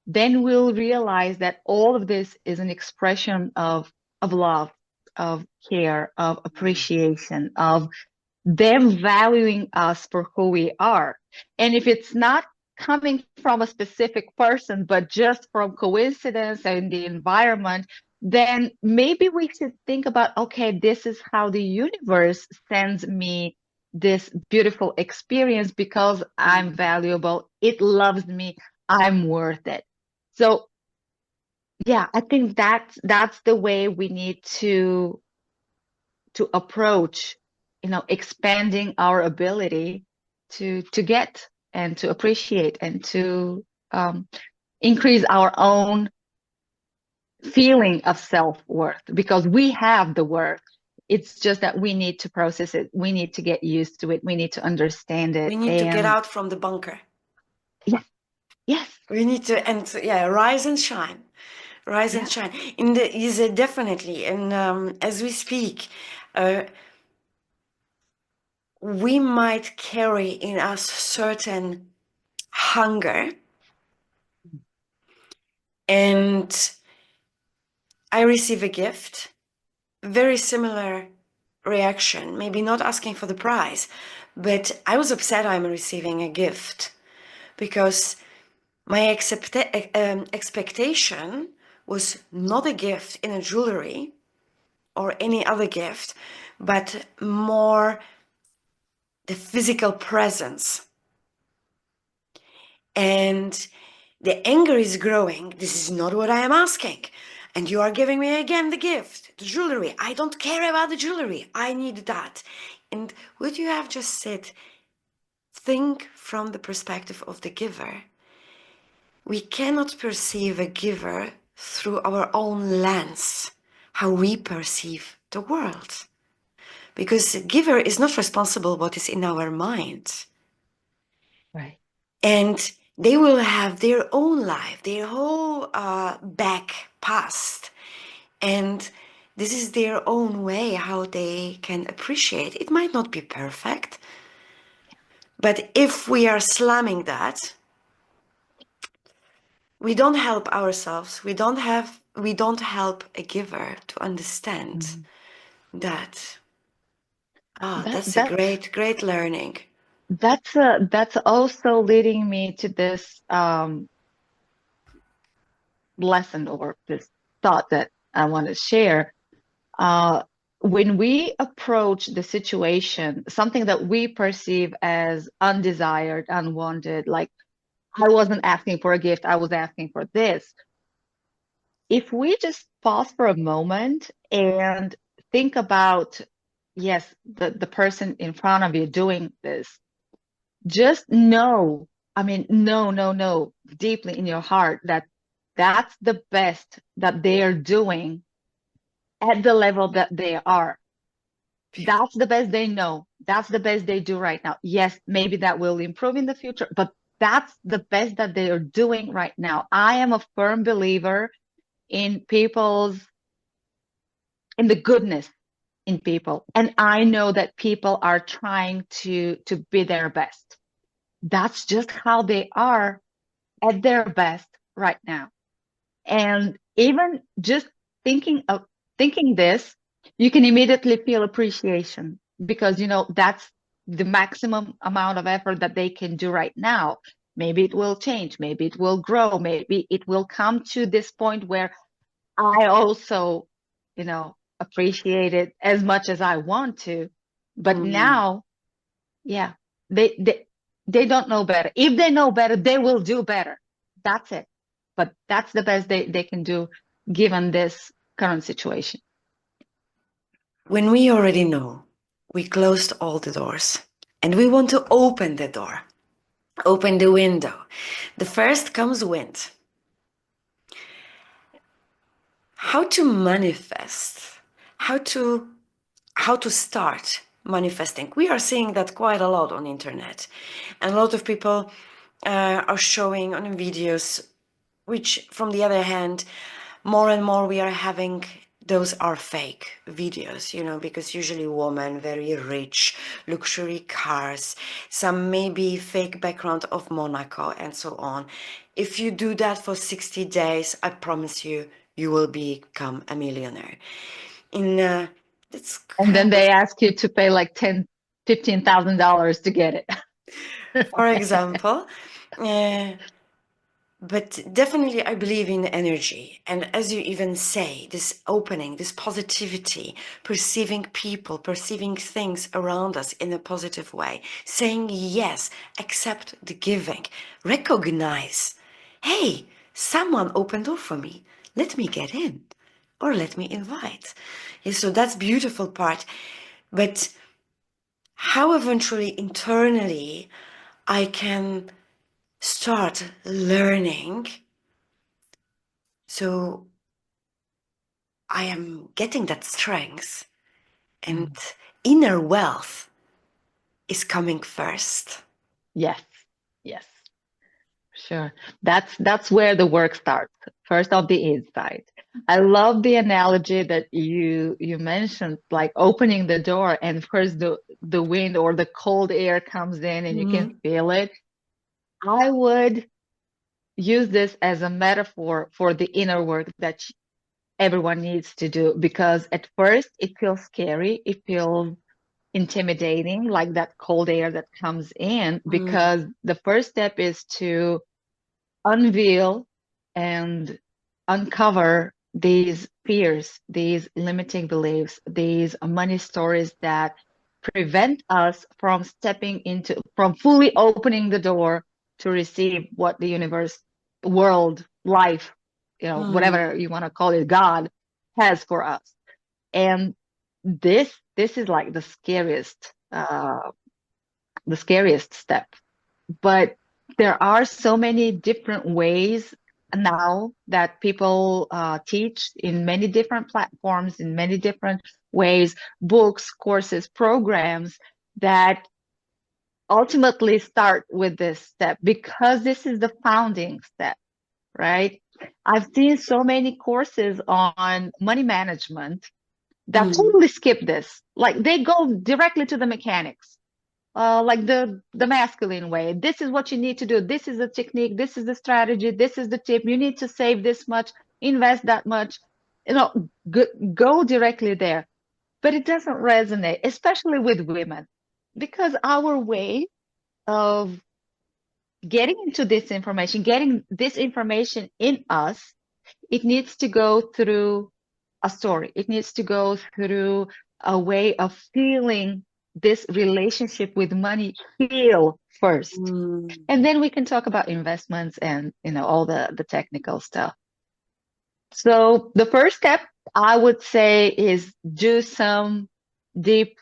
then we'll realize that all of this is an expression of love, of care, of appreciation, of them valuing us for who we are. And if it's not coming from a specific person, but just from coincidence and the environment, then maybe we should think about, okay, this is how the universe sends me this beautiful experience because I'm valuable. It loves me. I'm worth it. So yeah, I think that's the way we need to approach, expanding our ability to get and to appreciate and to increase our own feeling of self-worth because we have the worth. It's just that we need to process it. We need to get used to it. We need to understand We it. need to get And out from the bunker. yes, yes, We need to, and yeah, rise and shine. Rise and yeah. shine. Is definitely, and as we speak, we might carry in us certain hunger, and I receive a gift, very similar reaction, maybe not asking for the prize, but I was upset I'm receiving a gift because my expectation was not a gift in a jewelry or any other gift, but more the physical presence. And the anger is growing. This is not what I am asking. And you are giving me again the gift, the jewelry. I don't care about the jewelry. I need that. And what you have just said, think from the perspective of the giver. We cannot perceive a giver through our own lens, how we perceive the world. Because the giver is not responsible what is in our mind. Right. And they will have their own life, their whole back past. And this is their own way how they can appreciate. It might not be perfect, but if we are slamming that, we don't help ourselves. We don't help a giver to understand Mhm. that. That That's a that great learning. that's also leading me to this lesson or this thought that I want to share. Uh, when we approach the situation, something that we perceive as undesired, unwanted, like I wasn't asking for a gift, I was asking for this. If we just pause for a moment and think about, yes, the person in front of you doing this, just know, I mean, no, deeply in your heart that that's the best that they are doing at the level that they are. Beautiful. That's the best they know. That's the best they do right now. Yes, maybe that will improve in the future, but that's the best that they are doing right now. I am a firm believer in people's in the goodness in people. And I know that people are trying to be their best. That's just how they are at their best right now. And even just thinking this, you can immediately feel appreciation because that's the maximum amount of effort that they can do right now. Maybe it will change, maybe it will grow, maybe it will come to this point where I also, appreciate it as much as I want to. But Mm. now, yeah, they they they don't know better. If they know better, they will do better. That's it. But that's the best they can do given this current situation. When we already know, we closed all the doors and we want to open the door, open the window. The first comes wind. How to manifest, how to how to start manifesting. We are seeing that quite a lot on internet, and a lot of people are showing on videos, which from the other hand, more and more we are having those are fake videos, because usually women, very rich, luxury cars, some maybe fake background of Monaco and so on. If you do that for 60 days, I promise you, you will become a millionaire. In That's And then kind of, they ask you to pay like $15,000 to get for it. example, uh, but definitely I believe in energy. And as you even say, this opening, this positivity, perceiving people, perceiving things around us in a positive way, saying yes, accept the giving, recognize, hey, someone opened door for me. Let me get in or let me invite. Yeah, so that's beautiful part. But how eventually internally I can start learning, so I am getting that strength, and Mm. inner wealth is coming first. Yes, yes. Sure. That's where the work starts. First off the inside. I love the analogy that you mentioned, like opening the door and first the wind or the cold air comes in and you can Mm-hmm. feel it. I would use this as a metaphor for the inner work that everyone needs to do because at first it feels scary, it feels intimidating, like that cold air that comes in, Mm. because the first step is to unveil and uncover these fears, these limiting beliefs, these money stories that prevent us from from fully opening the door to receive what the universe, world, life, Mm. whatever you want to call it, God has for us. And this is like the scariest step, but there are so many different ways now that people teach in many different platforms, in many different ways, books, courses, programs that ultimately start with this step because this is the founding step, right? I've seen so many courses on money management that Mm. totally skip this. Like they go directly to the mechanics, like the masculine way. This is what you need to do. This is the technique. This is the strategy. This is the tip. You need to save this much, invest that much. Go directly there. But it doesn't resonate, especially with women, because our way of getting this information in us, it needs to go through a story. It needs to go through a way of feeling this relationship with money heal first. Mm. And then we can talk about investments and all the technical stuff. So the first step I would say is do some deep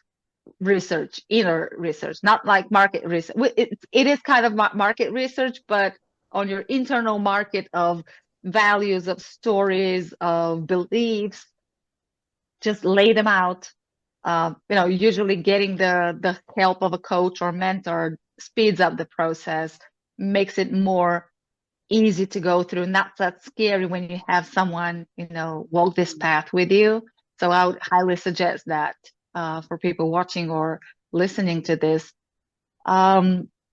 research, inner research, not like market research. It is kind of market research, but on your internal market of values, of stories, of beliefs, just lay them out. Usually getting the help of a coach or mentor speeds up the process, makes it more easy to go through, not that scary when you have someone, walk this path with you. So I would highly suggest that for people watching or listening to this,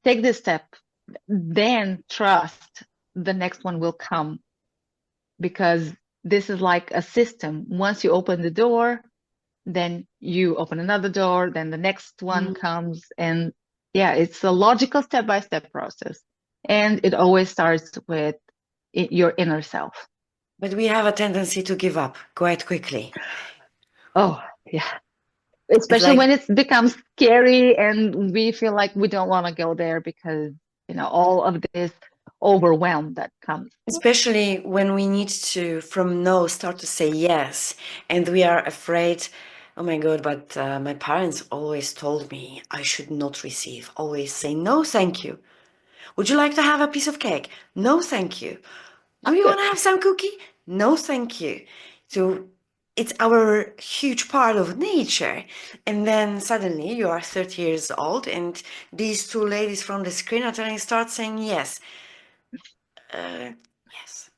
take this step, then trust the next one will come, because this is like a system. Once you open the door, then you open another door, then the next one comes. And yeah, it's a logical step-by-step process. And it always starts with your inner self. But we have a tendency to give up quite quickly. Oh, yeah. It's Especially like, when it becomes scary and we feel like we don't want to go there because, all of this overwhelm that comes. especially when we need to, from no, start to say yes. And we are afraid, oh my God, but my parents always told me I should not receive. Always say, no, thank you. Would you like to have a piece of cake? No, thank you. Do I'm you good. want to have some cookie? No, thank you. So it's our huge part of nature. And then suddenly you are 30 years old and these two ladies from the screen are telling, start saying yes. Yes.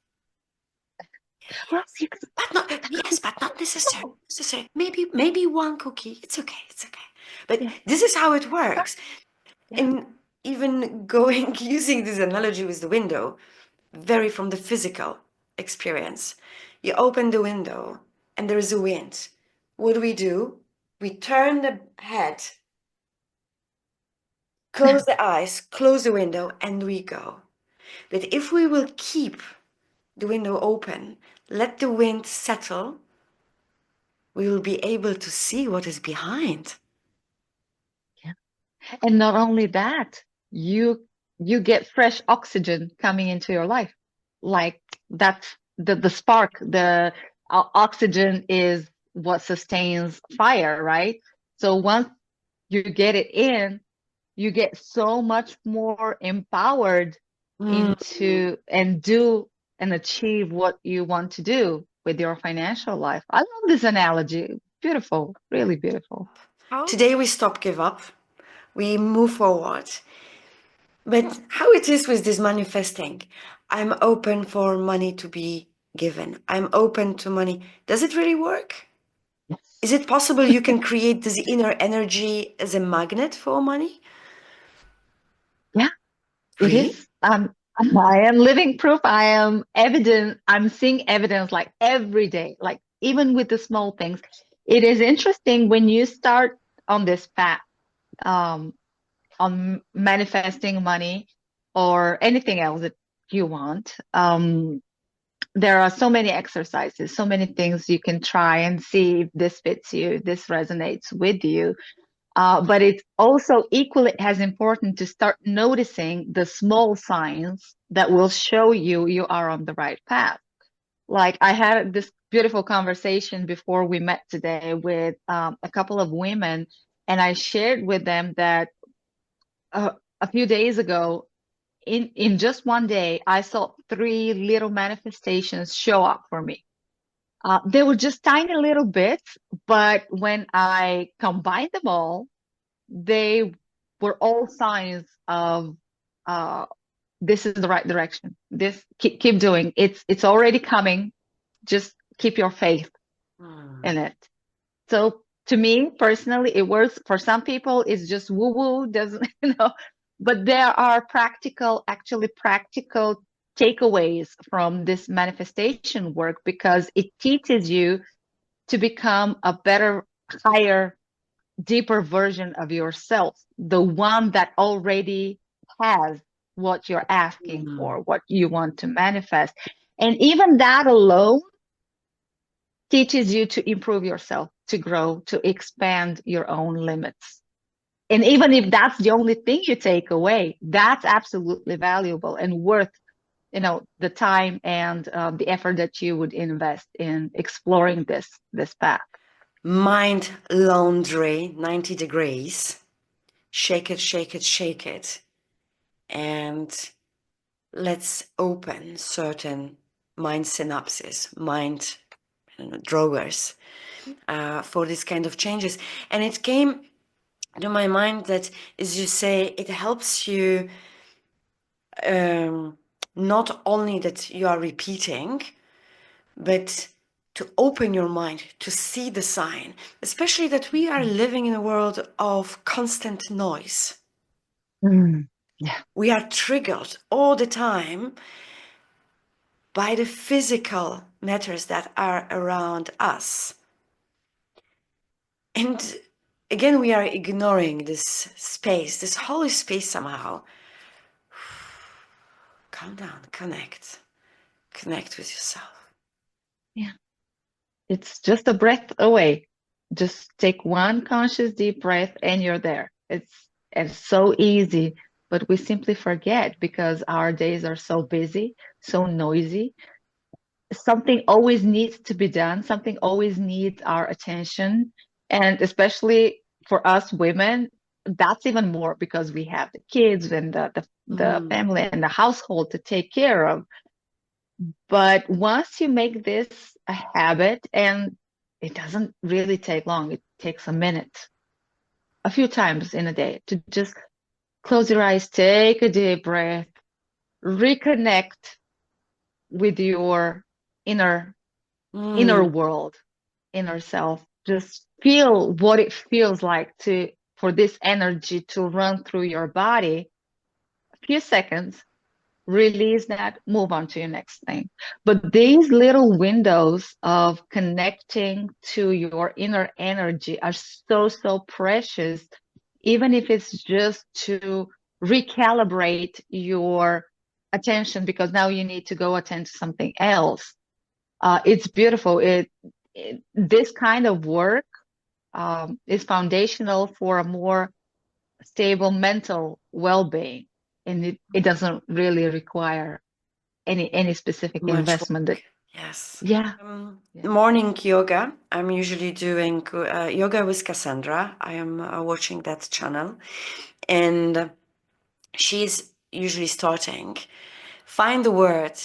Well, Yes. But not yes, but not necessary. Maybe one cookie. It's okay. It's okay. But yeah, this is how it works. yeah, And even going using this analogy with the window, very from the physical experience. You open the window and there is a wind. What do? We turn the head, close the eyes, close the window, and we go. But if we will keep the window open, let the wind settle, we will be able to see what is behind. yeah. And not only that, you you get fresh oxygen coming into your life. Like that's the spark. The oxygen is what sustains fire, right? So once you get it in, you get so much more empowered Mm. into and do and achieve what you want to do with your financial life. I love this analogy. Beautiful, really beautiful. Today we stop, give up, we move forward. But how it is with this manifesting? I'm open for money to be given. I'm open to money. Does it really work? Is it possible you can create this inner energy as a magnet for money? Yeah, it Really? is. I am living proof. I am evident. I'm seeing evidence like every day, like even with the small things. It is interesting when you start on this path, um, on manifesting money or anything else that you want. There are so many exercises, so many things you can try and see if this fits you, this resonates with you. But it's also equally as important to start noticing the small signs that will show you you are on the right path. Like I had this beautiful conversation before we met today with a couple of women, and I shared with them that a few days ago, in just one day, I saw three little manifestations show up for me. They were just tiny little bits, but when I combined them all, they were all signs of uh, this is the right direction. This keep doing. It's already coming. Just keep your faith Hmm. in it. So to me personally, it works. For some people, it's just woo woo, doesn't, but there are actually practical takeaways from this manifestation work because it teaches you to become a better, higher, deeper version of yourself, the one that already has what you're asking Hmm. for, what you want to manifest. And even that alone teaches you to improve yourself, to grow, to expand your own limits. And even if that's the only thing you take away, that's absolutely valuable and worth, the time and the effort that you would invest in exploring this path. Mind laundry, 90 degrees. Shake it, shake it, shake it. And let's open certain mind synapses, mind drawers for this kind of changes. And it came to my mind that, as you say, it helps you not only that you are repeating, but to open your mind, to see the sign, especially that we are living in a world of constant noise. Yeah. We are triggered all the time by the physical matters that are around us. And again, we are ignoring this space, this holy space somehow. Calm down, connect with yourself. Yeah. It's just a breath away. Just take one conscious deep breath and you're there. It's so easy, but we simply forget because our days are so busy, so noisy. Something always needs to be done. Something always needs our attention. And especially for us women, that's even more because we have the kids and the Mm, family and the household to take care of. But once you make this a habit, and it doesn't really take long, it takes a minute, a few times in a day to just close your eyes, take a deep breath, reconnect with your inner inner mm, world, inner self. Just feel what it feels like to for this energy to run through your body. A few seconds, release that, move on to your next thing. But these little windows of connecting to your inner energy are so, so precious, even if it's just to recalibrate your attention because now you need to go attend to something else. It's beautiful. This kind of work is foundational for a more stable mental well-being, and it doesn't really require any specific much investment that work. Yes. yeah, yeah. Morning yoga. I'm usually doing yoga with Cassandra. I am watching that channel, and she's usually starting. Find the word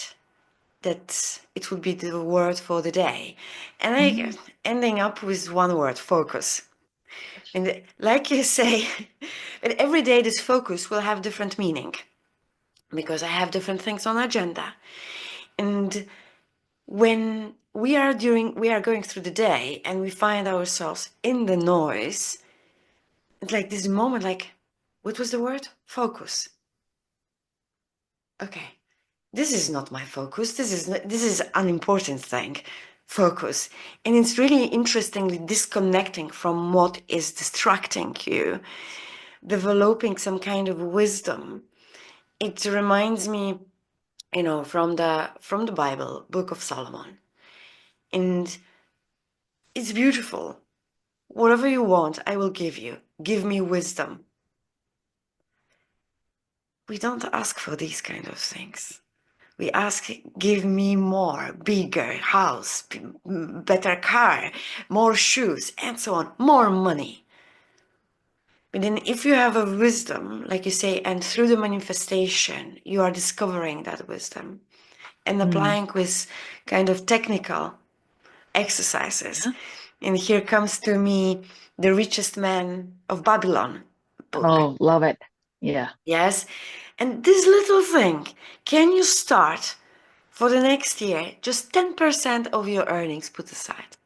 that it would be the word for the day, and I Mm, ending up with one word: focus. And like you say, but every day this focus will have different meaning because I have different things on agenda. And when we are going through the day and we find ourselves in the noise, it's like this moment, like, what was the word? Focus. Okay, this is not my focus. This is unimportant thing. Focus. And it's really interestingly disconnecting from what is distracting you, developing some kind of wisdom. It reminds me, from the Bible, Book of Solomon. And it's beautiful. Whatever you want, I will give you. Give me wisdom. We don't ask for these kind of things. We ask, give me more, bigger house, better car, more shoes, and so on, more money. But then if you have a wisdom, like you say, and through the manifestation, you are discovering that wisdom and mm, applying with kind of technical exercises. yeah. And here comes to me The Richest Man of Babylon book. Oh, love it. Yeah. Yes. And this little thing, can you start for the next year, just 10% of your earnings put aside?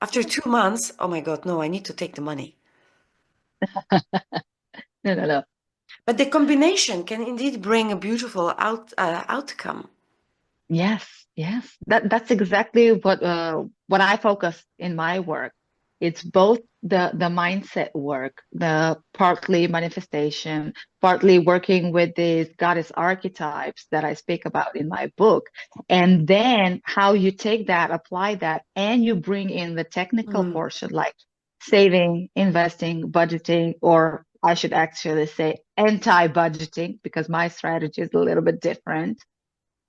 After 2 months, oh my God, no, I need to take the money. No, no, no. But the combination can indeed bring a beautiful outcome. Yes, yes. That's exactly what I focus in my work. It's both the mindset work, the partly manifestation, partly working with these goddess archetypes that I speak about in my book, and then how you take that, apply that, and you bring in the technical Mm, portion like saving, investing, budgeting, or I should actually say anti-budgeting because my strategy is a little bit different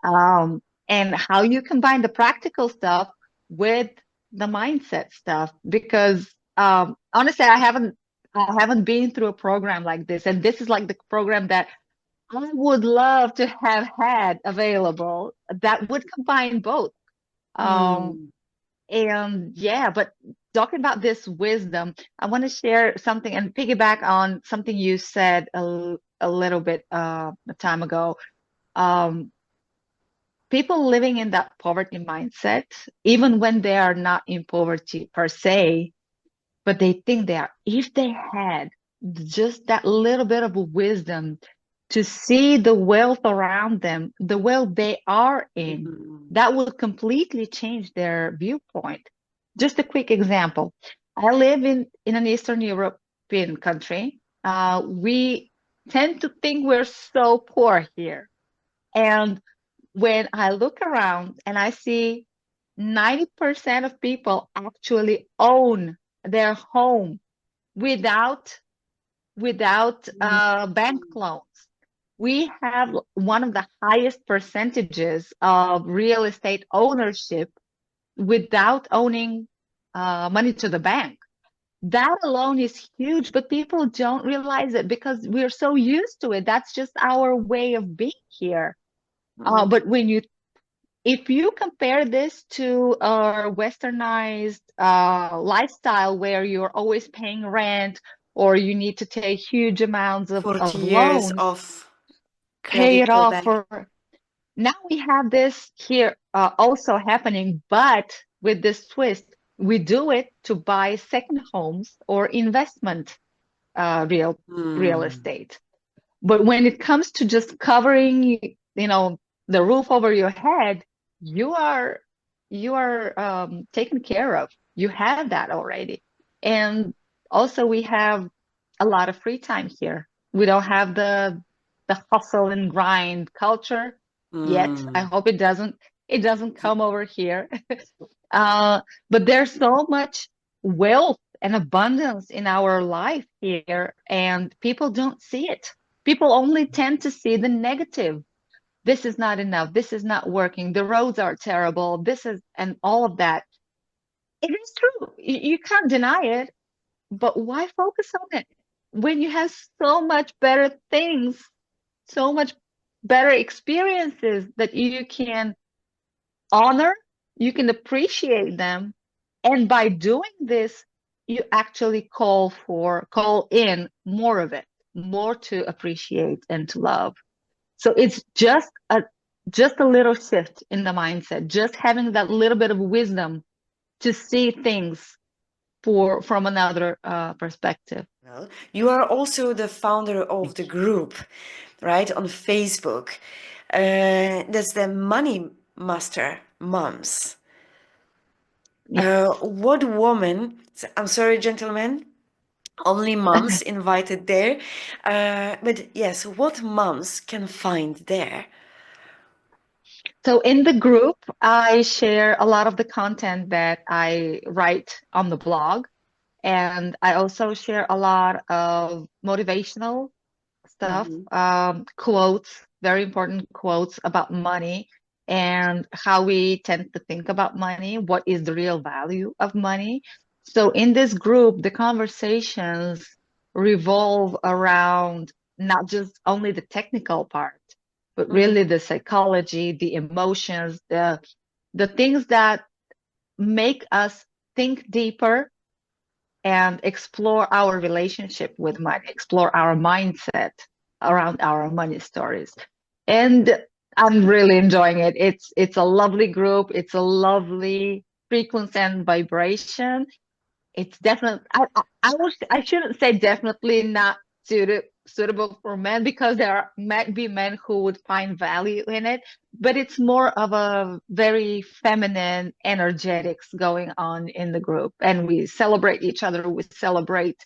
and how you combine the practical stuff with the mindset stuff. Because honestly, I haven't been through a program like this, and this is like the program that I would love to have had available that would combine both. Um, mm, and yeah, but talking about this wisdom, I want to share something and piggyback on something you said a little bit a time ago. Um, people living in that poverty mindset, even when they are not in poverty per se, but they think they are, if they had just that little bit of wisdom to see the wealth around them, the wealth they are in, Mm. that will completely change their viewpoint. Just a quick example. I live in an Eastern European country. We tend to think we're so poor here. And when I look around and I see 90% of people actually own their home without bank loans. We have one of the highest percentages of real estate ownership without owning money to the bank. That alone is huge, but people don't realize it because we're so used to it. That's just our way of being here. Mm. But if you compare this to a westernized lifestyle where you're always paying rent or you need to take huge amounts 40 of years loans, of pay credit it to a off bank. for now we have this here also happening, but with this twist, we do it to buy second homes or investment real Mm. estate. But when it comes to just covering, the roof over your head, you are taken care of. You have that already. And also we have a lot of free time here. We don't have the hustle and grind culture yet. I Mm. hope it doesn't come over here. Uh, but there's so much wealth and abundance in our life here, and people don't see it. People only tend to see the negative. This is not enough. This is not working. The roads are terrible. And all of that. It is true. You can't deny it, but why focus on it when you have so much better things, so much better experiences that you can honor, you can appreciate them. And by doing this, you actually call in more of it, more to appreciate and to love. So it's just a little shift in the mindset, just having that little bit of wisdom to see things from another perspective. Well, you are also the founder of the group, right, on Facebook. That's the Money Master Moms. Yes. What woman, I'm sorry, gentlemen, only moms invited there. But yes, what moms can find there? So in the group, I share a lot of the content that I write on the blog. And I also share a lot of motivational stuff, Mhm. quotes, very important quotes about money and how we tend to think about money, what is the real value of money. So in this group, the conversations revolve around not just only the technical part, but really Mhm. the psychology, the emotions, the things that make us think deeper and explore our relationship with money, explore our mindset around our money stories. And I'm really enjoying it. It's a lovely group. It's a lovely frequency and vibration. It's definitely I shouldn't say definitely not suitable for men because might be men who would find value in it, but it's more of a very feminine energetics going on in the group, and we celebrate each other. We celebrate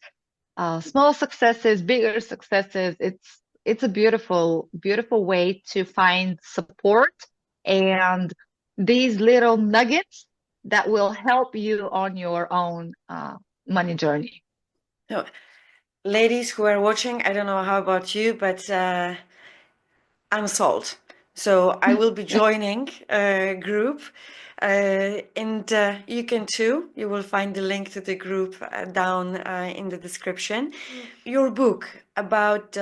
small successes, bigger successes. It's a beautiful way to find support and these little nuggets that will help you on your own money journey. No, ladies who are watching, I don't know how about you, but I'm sold. So I will be joining a group, and you can too. You will find the link to the group down in the description. Your book about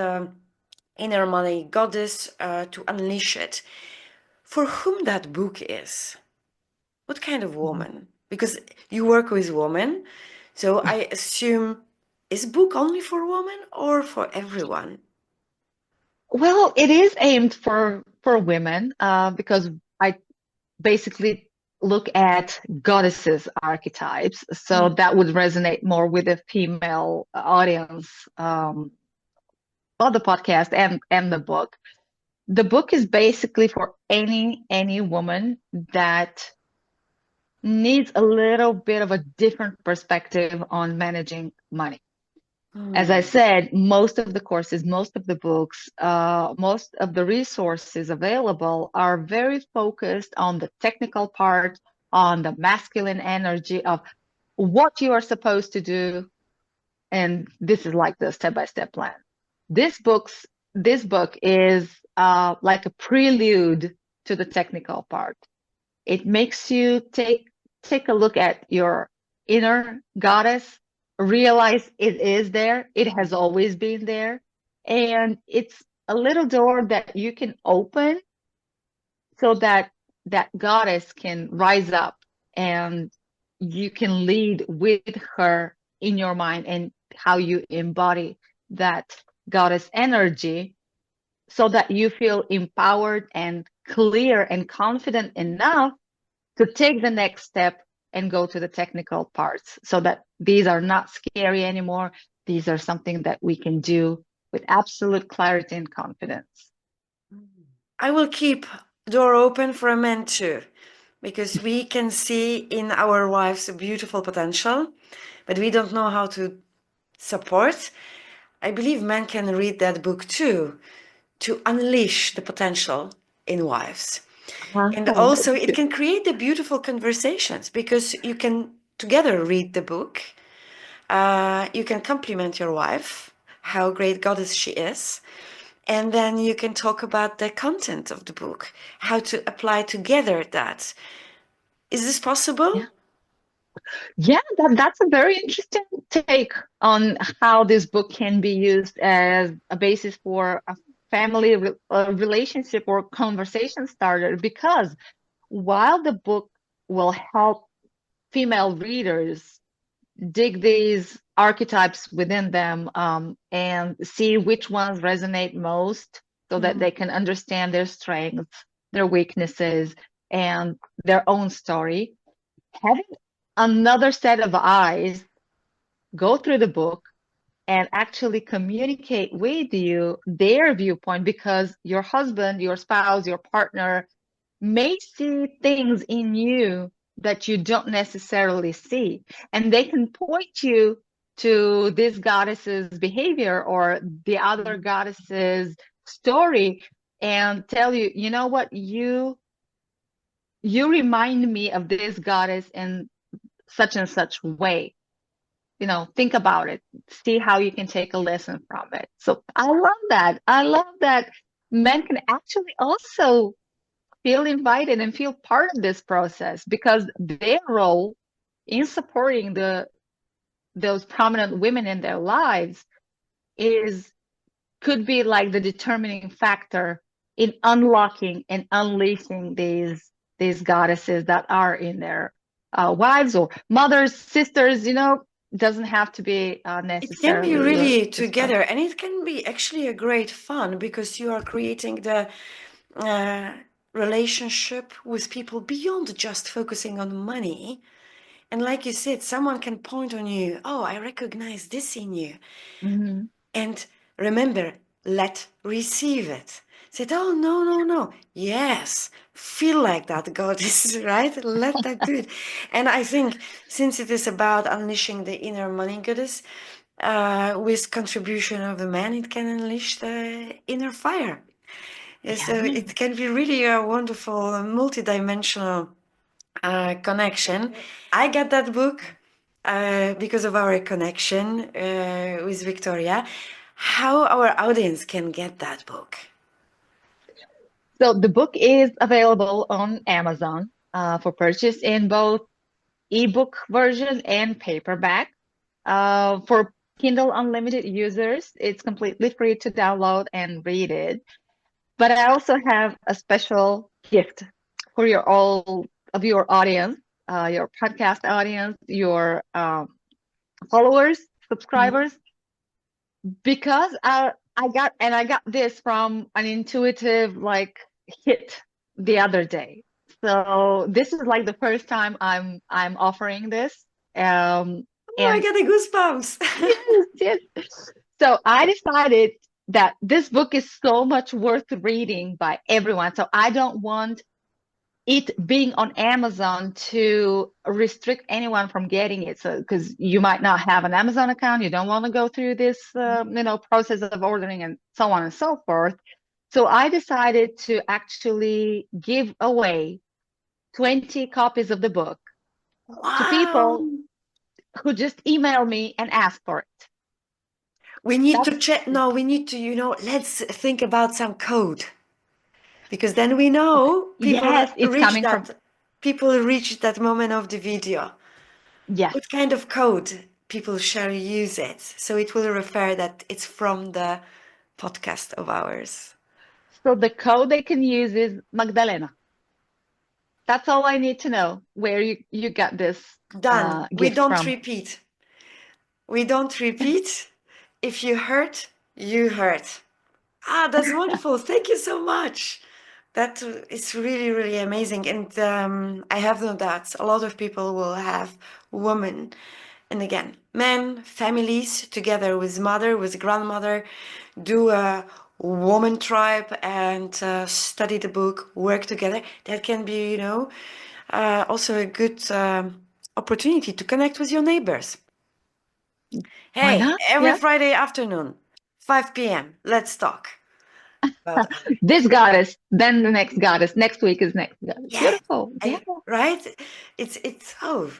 inner money goddess to unleash it. For whom that book is? What kind of woman? Because you work with women, so I assume is book only for women or for everyone? Well, it is aimed for women because I basically look at goddesses archetypes. So Mm. that would resonate more with the female audience of the podcast and the book. The book is basically for any woman that needs a little bit of a different perspective on managing money. As I Mm. said, most of the courses, most of the books, most of the resources available are very focused on the technical part, on the masculine energy of what you are supposed to do. And this is like the step-by-step plan. This book's this book is like a prelude to the technical part. It makes you take a look at your inner goddess, realize it is there, it has always been there, and it's a little door that you can open so that that goddess can rise up and you can lead with her in your mind and how you embody that goddess energy so that you feel empowered and clear and confident enough to take the next step and go to the technical parts so that these are not scary anymore. These are something that we can do with absolute clarity and confidence. I will keep door open for men too, because we can see in our wives a beautiful potential, but we don't know how to support. I believe men can read that book too, to unleash the potential in wives. And Oh, also, that's it good. can create the beautiful conversations because you can together read the book. You can compliment your wife, how great goddess she is. And then you can talk about the content of the book, how to apply together that. Is this possible? Yeah. Yeah, that's a very interesting take on how this book can be used as a basis for a family relationship or conversation starter. Because while the book will help female readers dig these archetypes within them and see which ones resonate most so that Mhm. they can understand their strengths, their weaknesses, and their own story. Having another set of eyes go through the book and actually communicate with you their viewpoint because your husband, your spouse, your partner may see things in you that you don't necessarily see. And they can point you to this goddess's behavior or the other goddess's story and tell you, you know what, you remind me of this goddess in such and such way. Think about it, see how you can take a lesson from it. So I love that. I love that men can actually also feel invited and feel part of this process because their role in supporting those prominent women in their lives is could be like the determining factor in unlocking and unleashing these goddesses that are in their wives or mothers, sisters, doesn't have to be It can be necessarily really your spouse. together, and it can be actually a great fun because you are creating the uh, relationship with people beyond just focusing on money. And like you said, someone can point on you, oh, I recognize this in you. Mhm. And remember, let receive it. Said, oh, no, no, no. Yes, feel like that, goddess, right? Let that do it. And I think since it is about unleashing the inner money goddess, with contribution of the man, it can unleash the inner fire. So Yeah. it can be really a wonderful, multi-dimensional connection. I got that book because of our connection with Victoria. How our audience can get that book? So the book is available on Amazon for purchase in both ebook version and paperback. For Kindle Unlimited users, it's completely free to download and read it. But I also have a special gift for all of your audience, your podcast audience, your followers, Mhm. subscribers, because I got this from an intuitive like hit the other day. So this is like the first time I'm offering this. Oh, I And get the goosebumps. yes, yes. So I decided that this book is so much worth reading by everyone. So I don't want it being on Amazon to restrict anyone from getting it. So because you might not have an Amazon account, you don't want to go through this process of ordering and so on and so forth. So I decided to actually give away 20 copies of the book to Wow. people who just email me and ask for it. We need to That's check. No, we need to, let's think about some code because then we okay. know Yes, it's coming from, people reach that moment of the video. yes. What kind of code people shall use it? So it will refer that it's from the podcast of ours. So the code they can use is Magdalena. That's all I need to know where you got this Done. We gift don't from. repeat. We don't repeat. If you hurt, you hurt. Ah, that's wonderful. Thank you so much. That is really, really amazing. And I have no doubts a lot of people will have women and again, men, families together with mother, with grandmother, do a woman tribe and study the book, work together. That can be, also a good opportunity to connect with your neighbors. Why Hey, not? every Yeah. Friday afternoon, 5 p.m., let's talk about This goddess, then the next goddess. Next week is next goddess. yeah, Beautiful. Yeah. right? It's oh,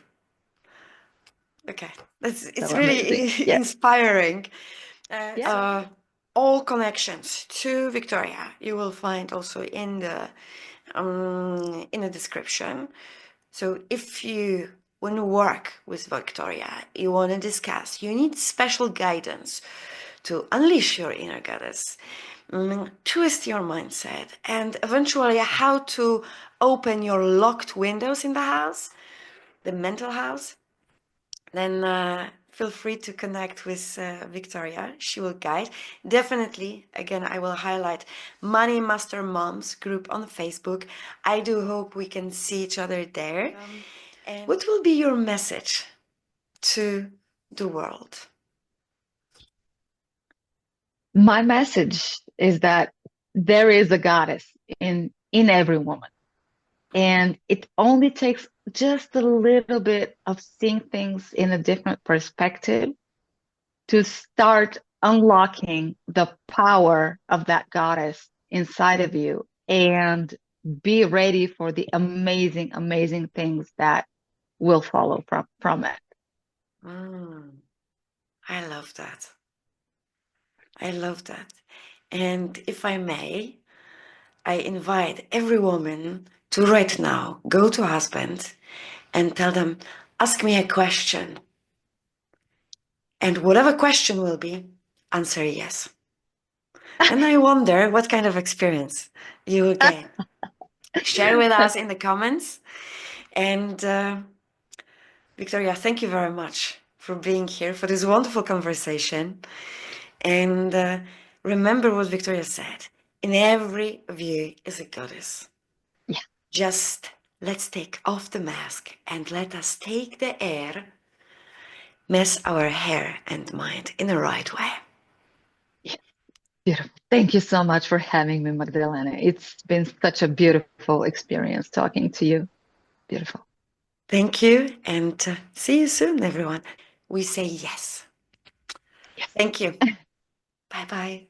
okay. It's So amazing. really Yeah. inspiring. Yeah. All connections to Victoria you will find also in the description. So if you want to work with Victoria, you want to discuss, you need special guidance to unleash your inner goddess, twist your mindset, and eventually how to open your locked windows in the house, the mental house, then feel free to connect with Victoria. She will guide. Definitely, again, I will highlight Money Master Moms group on Facebook. I do hope we can see each other there. And what will be your message to the world? My message is that there is a goddess in every woman. And it only takes just a little bit of seeing things in a different perspective to start unlocking the power of that goddess inside of you and be ready for the amazing, amazing things that will follow from it. I love that. I love that. And if I may, I invite every woman to right now go to husband and tell them, ask me a question. And whatever question will be, answer yes. And I wonder what kind of experience you will get. Share with us in the comments. And Victoria, thank you very much for being here for this wonderful conversation. And remember what Victoria said, in every view is a goddess. Yeah. Just let's take off the mask and let us take the air, mess our hair and mind in the right way. Yeah. Beautiful. Thank you so much for having me, Magdalena. It's been such a beautiful experience talking to you. Beautiful. Thank you, and see you soon, everyone. We say yes. Yes. Thank you. Bye bye.